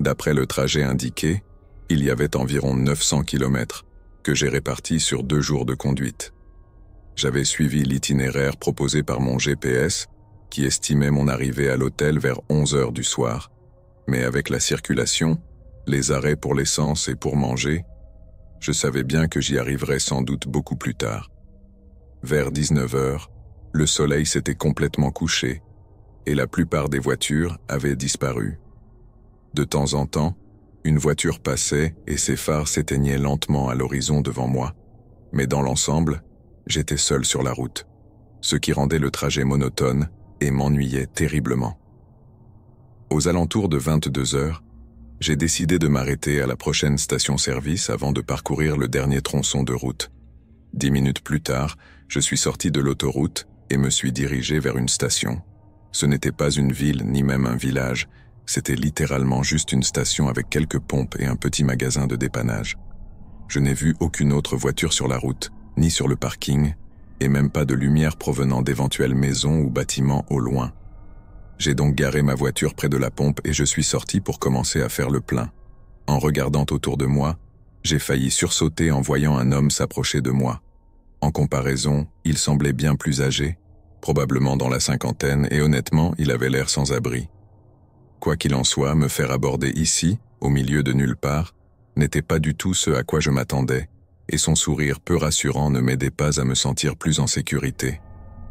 A: D'après le trajet indiqué, il y avait environ 900 km que j'ai répartis sur 2 jours de conduite. J'avais suivi l'itinéraire proposé par mon GPS, qui estimait mon arrivée à l'hôtel vers 11 heures du soir, mais avec la circulation, les arrêts pour l'essence et pour manger, je savais bien que j'y arriverais sans doute beaucoup plus tard. Vers 19 heures, le soleil s'était complètement couché et la plupart des voitures avaient disparu. De temps en temps, une voiture passait et ses phares s'éteignaient lentement à l'horizon devant moi, mais dans l'ensemble, j'étais seul sur la route, ce qui rendait le trajet monotone et m'ennuyait terriblement. Aux alentours de 22 heures, j'ai décidé de m'arrêter à la prochaine station-service avant de parcourir le dernier tronçon de route. 10 minutes plus tard, je suis sorti de l'autoroute et me suis dirigé vers une station. Ce n'était pas une ville ni même un village, c'était littéralement juste une station avec quelques pompes et un petit magasin de dépannage. Je n'ai vu aucune autre voiture sur la route, ni sur le parking, et même pas de lumière provenant d'éventuelles maisons ou bâtiments au loin. J'ai donc garé ma voiture près de la pompe et je suis sorti pour commencer à faire le plein. En regardant autour de moi, j'ai failli sursauter en voyant un homme s'approcher de moi. En comparaison, il semblait bien plus âgé, probablement dans la cinquantaine, et honnêtement, il avait l'air sans abri. Quoi qu'il en soit, me faire aborder ici, au milieu de nulle part, n'était pas du tout ce à quoi je m'attendais, et son sourire peu rassurant ne m'aidait pas à me sentir plus en sécurité.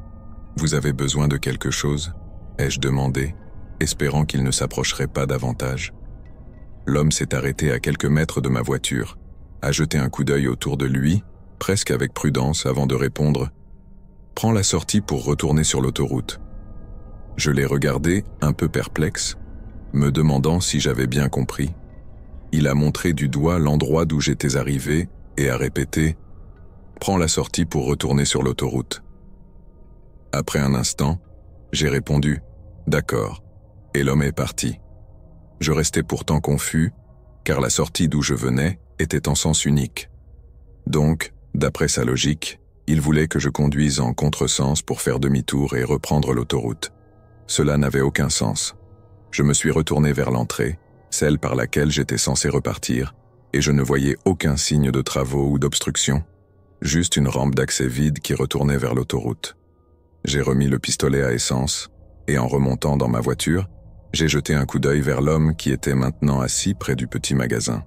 A: « Vous avez besoin de quelque chose ?» ai-je demandé, espérant qu'il ne s'approcherait pas davantage. L'homme s'est arrêté à quelques mètres de ma voiture, a jeté un coup d'œil autour de lui, presque avec prudence, avant de répondre « Prends la sortie pour retourner sur l'autoroute. » Je l'ai regardé, un peu perplexe, me demandant si j'avais bien compris. Il a montré du doigt l'endroit d'où j'étais arrivé et a répété « Prends la sortie pour retourner sur l'autoroute. » Après un instant, j'ai répondu « D'accord », et l'homme est parti. Je restais pourtant confus, car la sortie d'où je venais était en sens unique. Donc, d'après sa logique, il voulait que je conduise en contresens pour faire demi-tour et reprendre l'autoroute. Cela n'avait aucun sens. Je me suis retourné vers l'entrée, celle par laquelle j'étais censé repartir, et je ne voyais aucun signe de travaux ou d'obstruction, juste une rampe d'accès vide qui retournait vers l'autoroute. J'ai remis le pistolet à essence, et en remontant dans ma voiture, j'ai jeté un coup d'œil vers l'homme qui était maintenant assis près du petit magasin.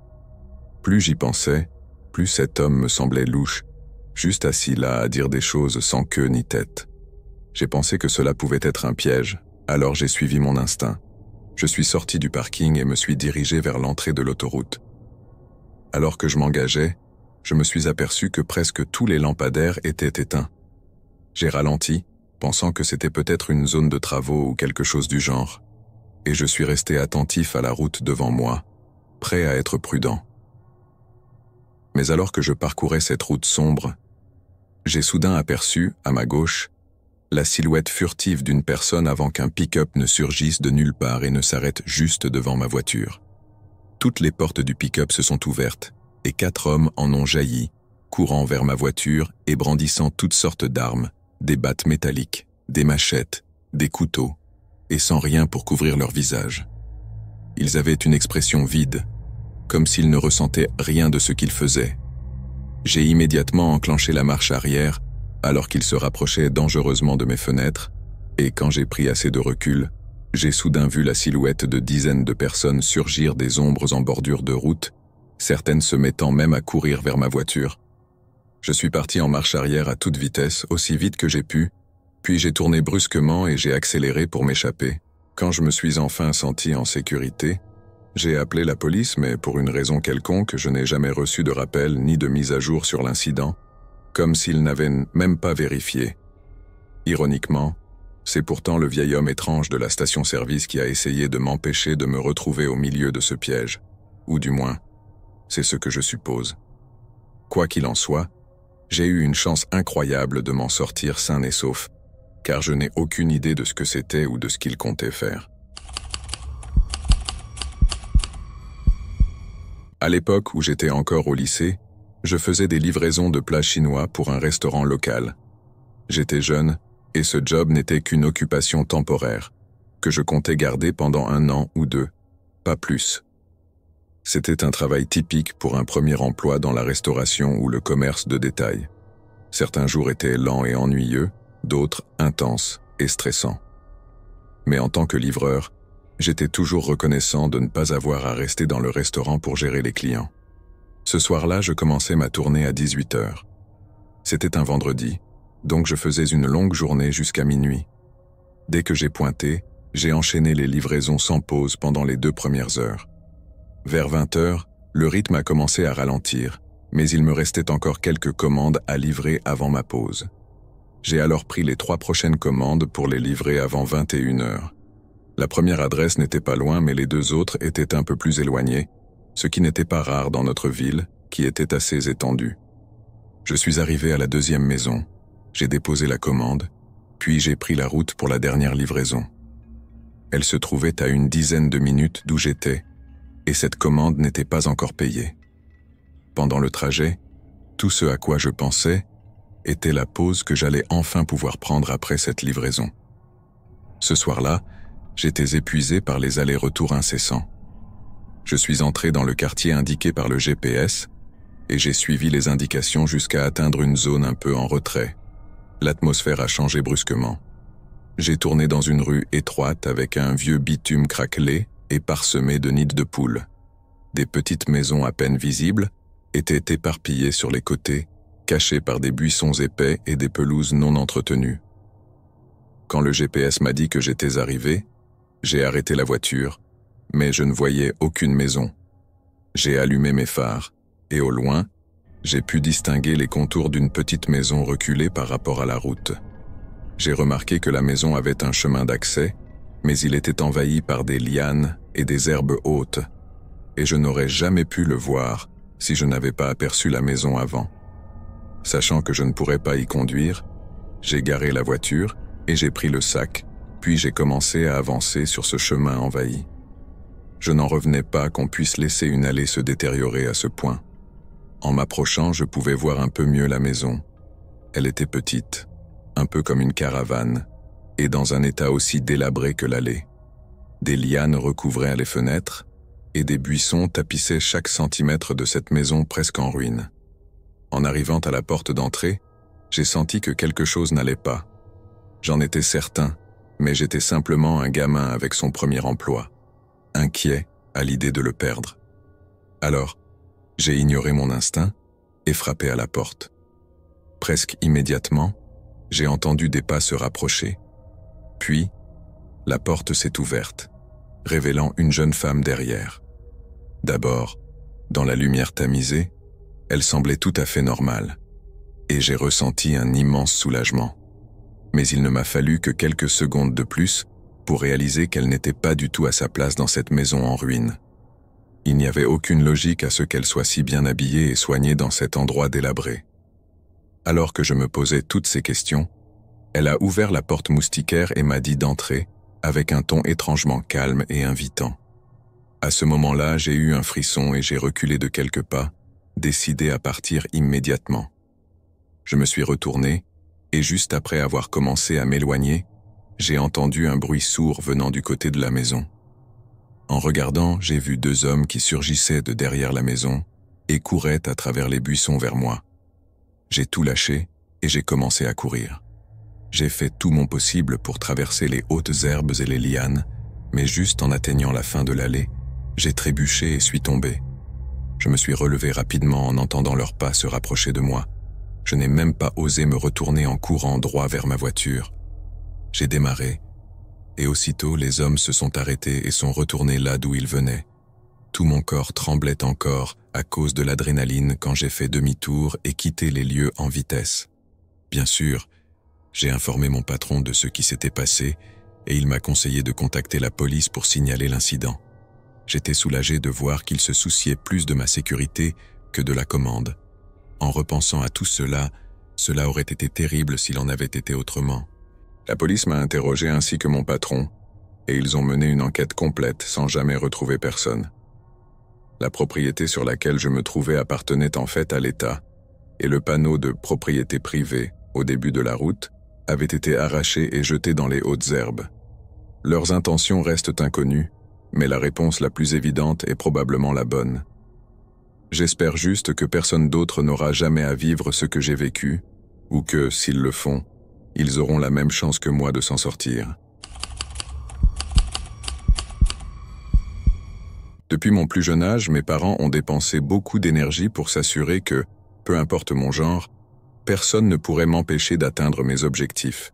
A: Plus j'y pensais, plus cet homme me semblait louche, juste assis là à dire des choses sans queue ni tête. J'ai pensé que cela pouvait être un piège, alors j'ai suivi mon instinct. Je suis sorti du parking et me suis dirigé vers l'entrée de l'autoroute. Alors que je m'engageais, je me suis aperçu que presque tous les lampadaires étaient éteints. J'ai ralenti, pensant que c'était peut-être une zone de travaux ou quelque chose du genre, et je suis resté attentif à la route devant moi, prêt à être prudent. Mais alors que je parcourais cette route sombre, j'ai soudain aperçu, à ma gauche, la silhouette furtive d'une personne avant qu'un pick-up ne surgisse de nulle part et ne s'arrête juste devant ma voiture. Toutes les portes du pick-up se sont ouvertes, et 4 hommes en ont jailli, courant vers ma voiture et brandissant toutes sortes d'armes, des battes métalliques, des machettes, des couteaux, et sans rien pour couvrir leur visage. Ils avaient une expression vide, comme s'ils ne ressentaient rien de ce qu'ils faisaient. J'ai immédiatement enclenché la marche arrière, alors qu'ils se rapprochaient dangereusement de mes fenêtres, et quand j'ai pris assez de recul, J'ai soudain vu la silhouette de dizaines de personnes surgir des ombres en bordure de route, certaines se mettant même à courir vers ma voiture. Je suis parti en marche arrière à toute vitesse, aussi vite que j'ai pu, puis j'ai tourné brusquement et j'ai accéléré pour m'échapper. Quand je me suis enfin senti en sécurité, j'ai appelé la police, mais pour une raison quelconque, je n'ai jamais reçu de rappel ni de mise à jour sur l'incident, comme s'ils n'avaient même pas vérifié. Ironiquement, c'est pourtant le vieil homme étrange de la station-service qui a essayé de m'empêcher de me retrouver au milieu de ce piège. Ou du moins, c'est ce que je suppose. Quoi qu'il en soit, j'ai eu une chance incroyable de m'en sortir sain et sauf, car je n'ai aucune idée de ce que c'était ou de ce qu'il comptait faire. À l'époque où j'étais encore au lycée, je faisais des livraisons de plats chinois pour un restaurant local. J'étais jeune, et ce job n'était qu'une occupation temporaire, que je comptais garder pendant 1 an ou 2, pas plus. C'était un travail typique pour un premier emploi dans la restauration ou le commerce de détail. Certains jours étaient lents et ennuyeux, d'autres intenses et stressants. Mais en tant que livreur, j'étais toujours reconnaissant de ne pas avoir à rester dans le restaurant pour gérer les clients. Ce soir-là, je commençais ma tournée à 18h. C'était un vendredi, donc je faisais une longue journée jusqu'à minuit. Dès que j'ai pointé, j'ai enchaîné les livraisons sans pause pendant les 2 premières heures. Vers 20h, le rythme a commencé à ralentir, mais il me restait encore quelques commandes à livrer avant ma pause. J'ai alors pris les 3 prochaines commandes pour les livrer avant 21h. La première adresse n'était pas loin, mais les 2 autres étaient un peu plus éloignées, ce qui n'était pas rare dans notre ville, qui était assez étendue. Je suis arrivé à la 2e maison, j'ai déposé la commande, puis j'ai pris la route pour la dernière livraison. Elle se trouvait à une dizaine de minutes d'où j'étais, et cette commande n'était pas encore payée. Pendant le trajet, tout ce à quoi je pensais était la pause que j'allais enfin pouvoir prendre après cette livraison. Ce soir-là, j'étais épuisé par les allers-retours incessants. Je suis entré dans le quartier indiqué par le GPS et j'ai suivi les indications jusqu'à atteindre une zone un peu en retrait. L'atmosphère a changé brusquement. J'ai tourné dans une rue étroite avec un vieux bitume craquelé et parsemé de nids de poules. Des petites maisons à peine visibles étaient éparpillées sur les côtés, cachées par des buissons épais et des pelouses non entretenues. Quand le GPS m'a dit que j'étais arrivé, j'ai arrêté la voiture, mais je ne voyais aucune maison. J'ai allumé mes phares, et au loin, j'ai pu distinguer les contours d'une petite maison reculée par rapport à la route. J'ai remarqué que la maison avait un chemin d'accès, mais il était envahi par des lianes et des herbes hautes, et je n'aurais jamais pu le voir si je n'avais pas aperçu la maison avant. Sachant que je ne pourrais pas y conduire, j'ai garé la voiture et j'ai pris le sac, puis j'ai commencé à avancer sur ce chemin envahi. Je n'en revenais pas qu'on puisse laisser une allée se détériorer à ce point. En m'approchant, je pouvais voir un peu mieux la maison. Elle était petite, un peu comme une caravane, et dans un état aussi délabré que l'allée. Des lianes recouvraient les fenêtres, et des buissons tapissaient chaque centimètre de cette maison presque en ruine. En arrivant à la porte d'entrée, j'ai senti que quelque chose n'allait pas. J'en étais certain, mais j'étais simplement un gamin avec son premier emploi, inquiet à l'idée de le perdre. Alors, j'ai ignoré mon instinct et frappé à la porte. Presque immédiatement, j'ai entendu des pas se rapprocher. Puis, la porte s'est ouverte, révélant une jeune femme derrière. D'abord, dans la lumière tamisée, elle semblait tout à fait normale, et j'ai ressenti un immense soulagement. Mais il ne m'a fallu que quelques secondes de plus pour réaliser qu'elle n'était pas du tout à sa place dans cette maison en ruine. Il n'y avait aucune logique à ce qu'elle soit si bien habillée et soignée dans cet endroit délabré. Alors que je me posais toutes ces questions, elle a ouvert la porte moustiquaire et m'a dit d'entrer, avec un ton étrangement calme et invitant. À ce moment-là, j'ai eu un frisson et j'ai reculé de quelques pas, décidé à partir immédiatement. Je me suis retourné, et juste après avoir commencé à m'éloigner, j'ai entendu un bruit sourd venant du côté de la maison. En regardant, j'ai vu 2 hommes qui surgissaient de derrière la maison et couraient à travers les buissons vers moi. J'ai tout lâché et j'ai commencé à courir. J'ai fait tout mon possible pour traverser les hautes herbes et les lianes, mais juste en atteignant la fin de l'allée, j'ai trébuché et suis tombé. Je me suis relevé rapidement en entendant leurs pas se rapprocher de moi. Je n'ai même pas osé me retourner en courant droit vers ma voiture. J'ai démarré, et aussitôt les hommes se sont arrêtés et sont retournés là d'où ils venaient. Tout mon corps tremblait encore à cause de l'adrénaline quand j'ai fait demi-tour et quitté les lieux en vitesse. Bien sûr, j'ai informé mon patron de ce qui s'était passé et il m'a conseillé de contacter la police pour signaler l'incident. J'étais soulagé de voir qu'il se souciait plus de ma sécurité que de la commande. En repensant à tout cela, cela aurait été terrible s'il en avait été autrement. La police m'a interrogé ainsi que mon patron, et ils ont mené une enquête complète sans jamais retrouver personne. La propriété sur laquelle je me trouvais appartenait en fait à l'État, et le panneau de propriété privée, au début de la route, avait été arraché et jeté dans les hautes herbes. Leurs intentions restent inconnues, mais la réponse la plus évidente est probablement la bonne. J'espère juste que personne d'autre n'aura jamais à vivre ce que j'ai vécu, ou que, s'ils le font, ils auront la même chance que moi de s'en sortir. Depuis mon plus jeune âge, mes parents ont dépensé beaucoup d'énergie pour s'assurer que, peu importe mon genre, personne ne pourrait m'empêcher d'atteindre mes objectifs.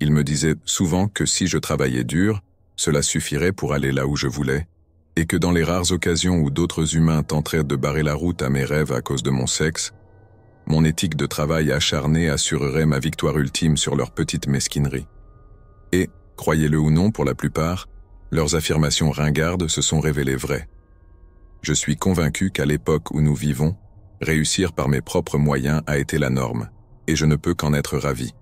A: Ils me disaient souvent que si je travaillais dur, cela suffirait pour aller là où je voulais, et que dans les rares occasions où d'autres humains tenteraient de barrer la route à mes rêves à cause de mon sexe, mon éthique de travail acharnée assurerait ma victoire ultime sur leur petite mesquinerie. Et, croyez-le ou non pour la plupart, leurs affirmations ringardes se sont révélées vraies. Je suis convaincu qu'à l'époque où nous vivons, réussir par mes propres moyens a été la norme, et je ne peux qu'en être ravi.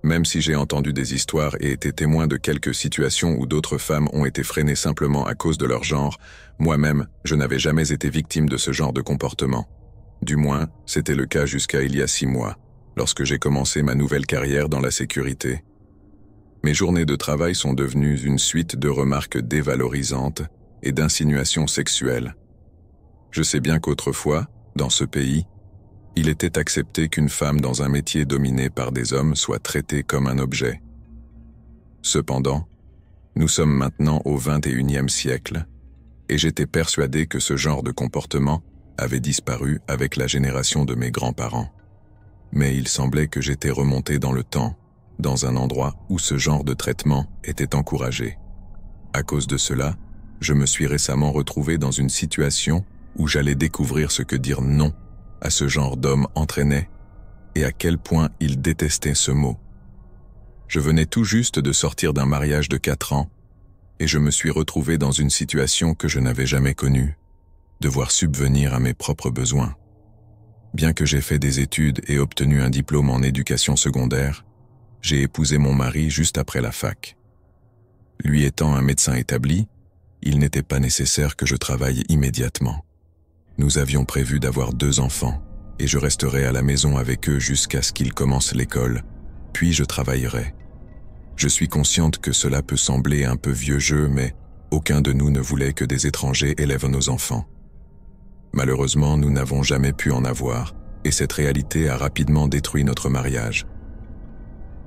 A: Même si j'ai entendu des histoires et été témoin de quelques situations où d'autres femmes ont été freinées simplement à cause de leur genre, moi-même, je n'avais jamais été victime de ce genre de comportement. Du moins, c'était le cas jusqu'à il y a 6 mois, lorsque j'ai commencé ma nouvelle carrière dans la sécurité. Mes journées de travail sont devenues une suite de remarques dévalorisantes et d'insinuations sexuelles. Je sais bien qu'autrefois, dans ce pays, il était accepté qu'une femme dans un métier dominé par des hommes soit traitée comme un objet. Cependant, nous sommes maintenant au XXIe siècle, et j'étais persuadé que ce genre de comportement avait disparu avec la génération de mes grands-parents. Mais il semblait que j'étais remonté dans le temps, dans un endroit où ce genre de traitement était encouragé. À cause de cela, je me suis récemment retrouvé dans une situation où j'allais découvrir ce que dire non à ce genre d'homme entraînait et à quel point il détestait ce mot. Je venais tout juste de sortir d'un mariage de 4 ans et je me suis retrouvé dans une situation que je n'avais jamais connue, devoir subvenir à mes propres besoins. Bien que j'ai fait des études et obtenu un diplôme en éducation secondaire, j'ai épousé mon mari juste après la fac. Lui étant un médecin établi, il n'était pas nécessaire que je travaille immédiatement. Nous avions prévu d'avoir 2 enfants, et je resterai à la maison avec eux jusqu'à ce qu'ils commencent l'école, puis je travaillerai. Je suis consciente que cela peut sembler un peu vieux jeu, mais aucun de nous ne voulait que des étrangers élèvent nos enfants. Malheureusement, nous n'avons jamais pu en avoir, et cette réalité a rapidement détruit notre mariage.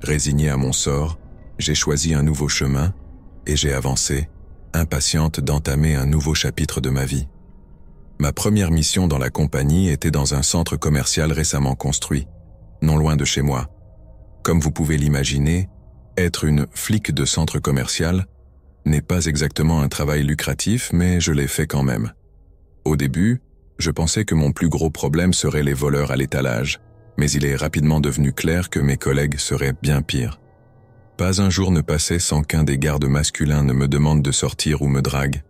A: Résigné à mon sort, j'ai choisi un nouveau chemin, et j'ai avancé, impatiente d'entamer un nouveau chapitre de ma vie. Ma première mission dans la compagnie était dans un centre commercial récemment construit, non loin de chez moi. Comme vous pouvez l'imaginer, être une flic de centre commercial n'est pas exactement un travail lucratif, mais je l'ai fait quand même. Au début, je pensais que mon plus gros problème serait les voleurs à l'étalage, mais il est rapidement devenu clair que mes collègues seraient bien pires. Pas un jour ne passait sans qu'un des gardes masculins ne me demande de sortir ou me drague.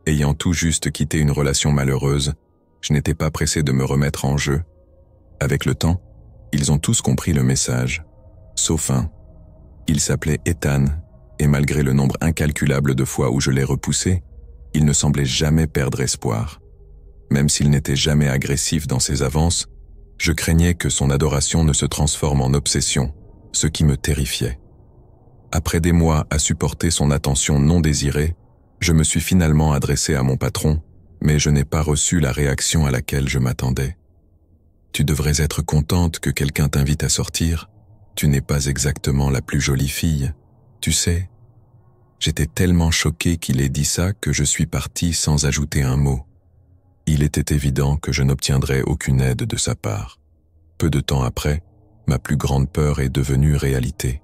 A: Ayant tout juste quitté une relation malheureuse, je n'étais pas pressé de me remettre en jeu. Avec le temps, ils ont tous compris le message, sauf un. Il s'appelait Ethan, et malgré le nombre incalculable de fois où je l'ai repoussé, il ne semblait jamais perdre espoir. Même s'il n'était jamais agressif dans ses avances, je craignais que son adoration ne se transforme en obsession, ce qui me terrifiait. Après des mois à supporter son attention non désirée, je me suis finalement adressé à mon patron, mais je n'ai pas reçu la réaction à laquelle je m'attendais. « Tu devrais être contente que quelqu'un t'invite à sortir. Tu n'es pas exactement la plus jolie fille, tu sais. » J'étais tellement choqué qu'il ait dit ça que je suis parti sans ajouter un mot. Il était évident que je n'obtiendrais aucune aide de sa part. Peu de temps après, ma plus grande peur est devenue réalité.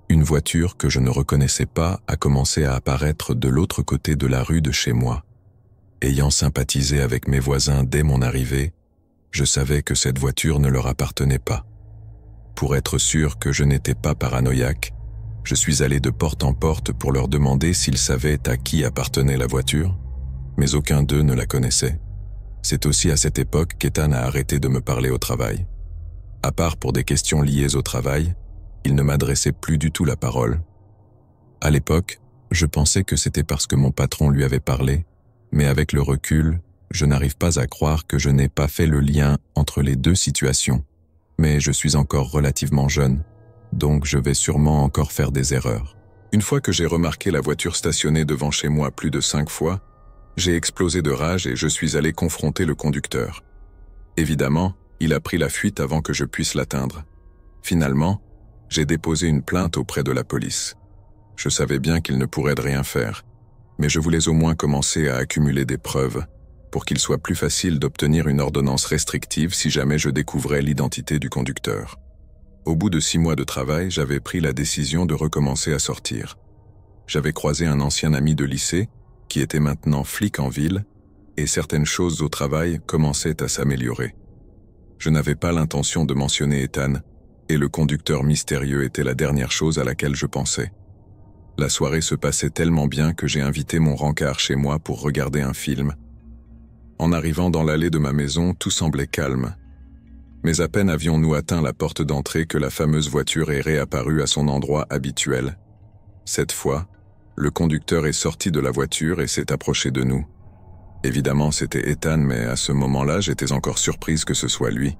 A: Une voiture que je ne reconnaissais pas a commencé à apparaître de l'autre côté de la rue de chez moi. Ayant sympathisé avec mes voisins dès mon arrivée, je savais que cette voiture ne leur appartenait pas. Pour être sûr que je n'étais pas paranoïaque, je suis allé de porte en porte pour leur demander s'ils savaient à qui appartenait la voiture, mais aucun d'eux ne la connaissait. C'est aussi à cette époque qu'Ethan a arrêté de me parler au travail. À part pour des questions liées au travail, il ne m'adressait plus du tout la parole. À l'époque, je pensais que c'était parce que mon patron lui avait parlé, mais avec le recul, je n'arrive pas à croire que je n'ai pas fait le lien entre les deux situations. Mais je suis encore relativement jeune, donc je vais sûrement encore faire des erreurs. Une fois que j'ai remarqué la voiture stationnée devant chez moi plus de 5 fois, j'ai explosé de rage et je suis allé confronter le conducteur. Évidemment, il a pris la fuite avant que je puisse l'atteindre. Finalement, j'ai déposé une plainte auprès de la police. Je savais bien qu'il ne pourrait rien faire, mais je voulais au moins commencer à accumuler des preuves pour qu'il soit plus facile d'obtenir une ordonnance restrictive si jamais je découvrais l'identité du conducteur. Au bout de 6 mois de travail, j'avais pris la décision de recommencer à sortir. J'avais croisé un ancien ami de lycée, qui était maintenant flic en ville, et certaines choses au travail commençaient à s'améliorer. Je n'avais pas l'intention de mentionner Ethan, et le conducteur mystérieux était la dernière chose à laquelle je pensais. La soirée se passait tellement bien que j'ai invité mon rencard chez moi pour regarder un film. En arrivant dans l'allée de ma maison, tout semblait calme. Mais à peine avions-nous atteint la porte d'entrée que la fameuse voiture est réapparue à son endroit habituel. Cette fois, le conducteur est sorti de la voiture et s'est approché de nous. Évidemment, c'était Ethan, mais à ce moment-là, j'étais encore surprise que ce soit lui.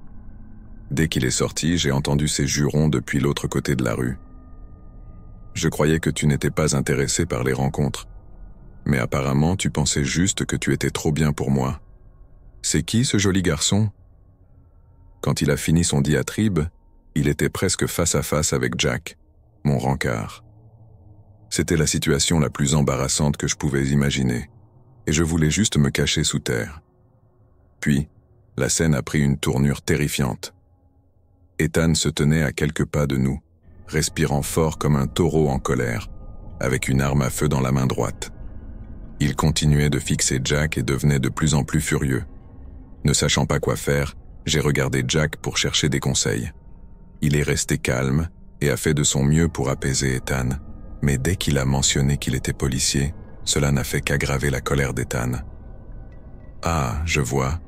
A: Dès qu'il est sorti, j'ai entendu ses jurons depuis l'autre côté de la rue. Je croyais que tu n'étais pas intéressé par les rencontres. Mais apparemment, tu pensais juste que tu étais trop bien pour moi. C'est qui ce joli garçon ? Quand il a fini son diatribe, il était presque face à face avec Jack, mon rencard. C'était la situation la plus embarrassante que je pouvais imaginer, et je voulais juste me cacher sous terre. Puis, la scène a pris une tournure terrifiante. Ethan se tenait à quelques pas de nous, respirant fort comme un taureau en colère, avec une arme à feu dans la main droite. Il continuait de fixer Jack et devenait de plus en plus furieux. Ne sachant pas quoi faire, j'ai regardé Jack pour chercher des conseils. Il est resté calme et a fait de son mieux pour apaiser Ethan, mais dès qu'il a mentionné qu'il était policier, cela n'a fait qu'aggraver la colère d'Ethan. « Ah, je vois.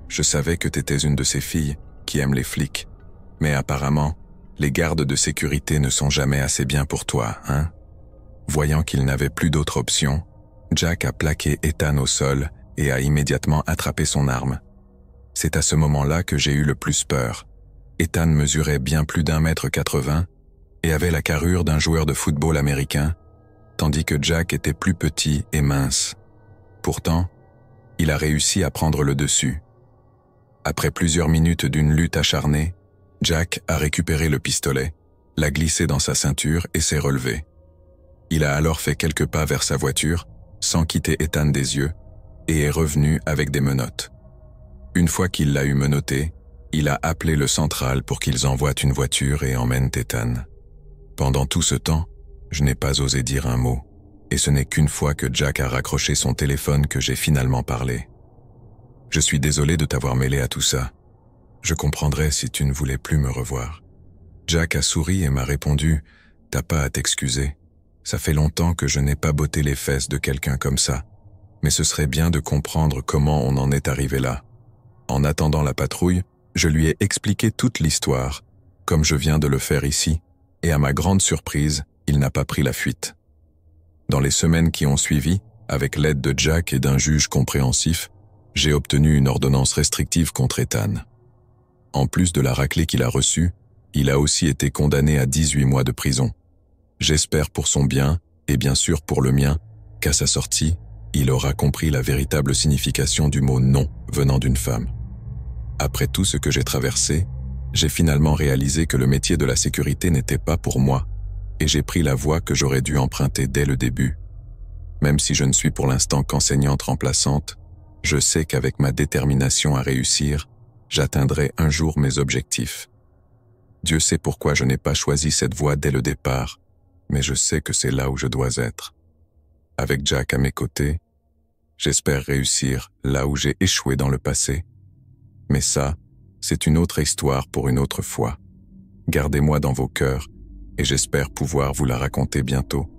A: Je savais que t'étais une de ces filles qui aiment les flics. Mais apparemment, les gardes de sécurité ne sont jamais assez bien pour toi, hein ?» Voyant qu'il n'avait plus d'autre option, Jack a plaqué Ethan au sol et a immédiatement attrapé son arme. C'est à ce moment-là que j'ai eu le plus peur. Ethan mesurait bien plus d'1,80 m et avait la carrure d'un joueur de football américain, tandis que Jack était plus petit et mince. Pourtant, il a réussi à prendre le dessus. Après plusieurs minutes d'une lutte acharnée, Jack a récupéré le pistolet, l'a glissé dans sa ceinture et s'est relevé. Il a alors fait quelques pas vers sa voiture, sans quitter Ethan des yeux, et est revenu avec des menottes. Une fois qu'il l'a eu menotté, il a appelé le central pour qu'ils envoient une voiture et emmènent Ethan. Pendant tout ce temps, je n'ai pas osé dire un mot, et ce n'est qu'une fois que Jack a raccroché son téléphone que j'ai finalement parlé. « Je suis désolé de t'avoir mêlé à tout ça. Je comprendrais si tu ne voulais plus me revoir. » Jack a souri et m'a répondu « T'as pas à t'excuser. Ça fait longtemps que je n'ai pas botté les fesses de quelqu'un comme ça, mais ce serait bien de comprendre comment on en est arrivé là. » En attendant la patrouille, je lui ai expliqué toute l'histoire, comme je viens de le faire ici, et à ma grande surprise, il n'a pas pris la fuite. Dans les semaines qui ont suivi, avec l'aide de Jack et d'un juge compréhensif, j'ai obtenu une ordonnance restrictive contre Ethan. En plus de la raclée qu'il a reçue, il a aussi été condamné à 18 mois de prison. J'espère pour son bien, et bien sûr pour le mien, qu'à sa sortie, il aura compris la véritable signification du mot « non » venant d'une femme. Après tout ce que j'ai traversé, j'ai finalement réalisé que le métier de la sécurité n'était pas pour moi, Et j'ai pris la voie que j'aurais dû emprunter dès le début. Même si je ne suis pour l'instant qu'enseignante remplaçante, je sais qu'avec ma détermination à réussir, j'atteindrai un jour mes objectifs. Dieu sait pourquoi je n'ai pas choisi cette voie dès le départ, mais je sais que c'est là où je dois être. Avec Jack à mes côtés, j'espère réussir là où j'ai échoué dans le passé. Mais ça, c'est une autre histoire pour une autre fois. Gardez-moi dans vos cœurs et j'espère pouvoir vous la raconter bientôt.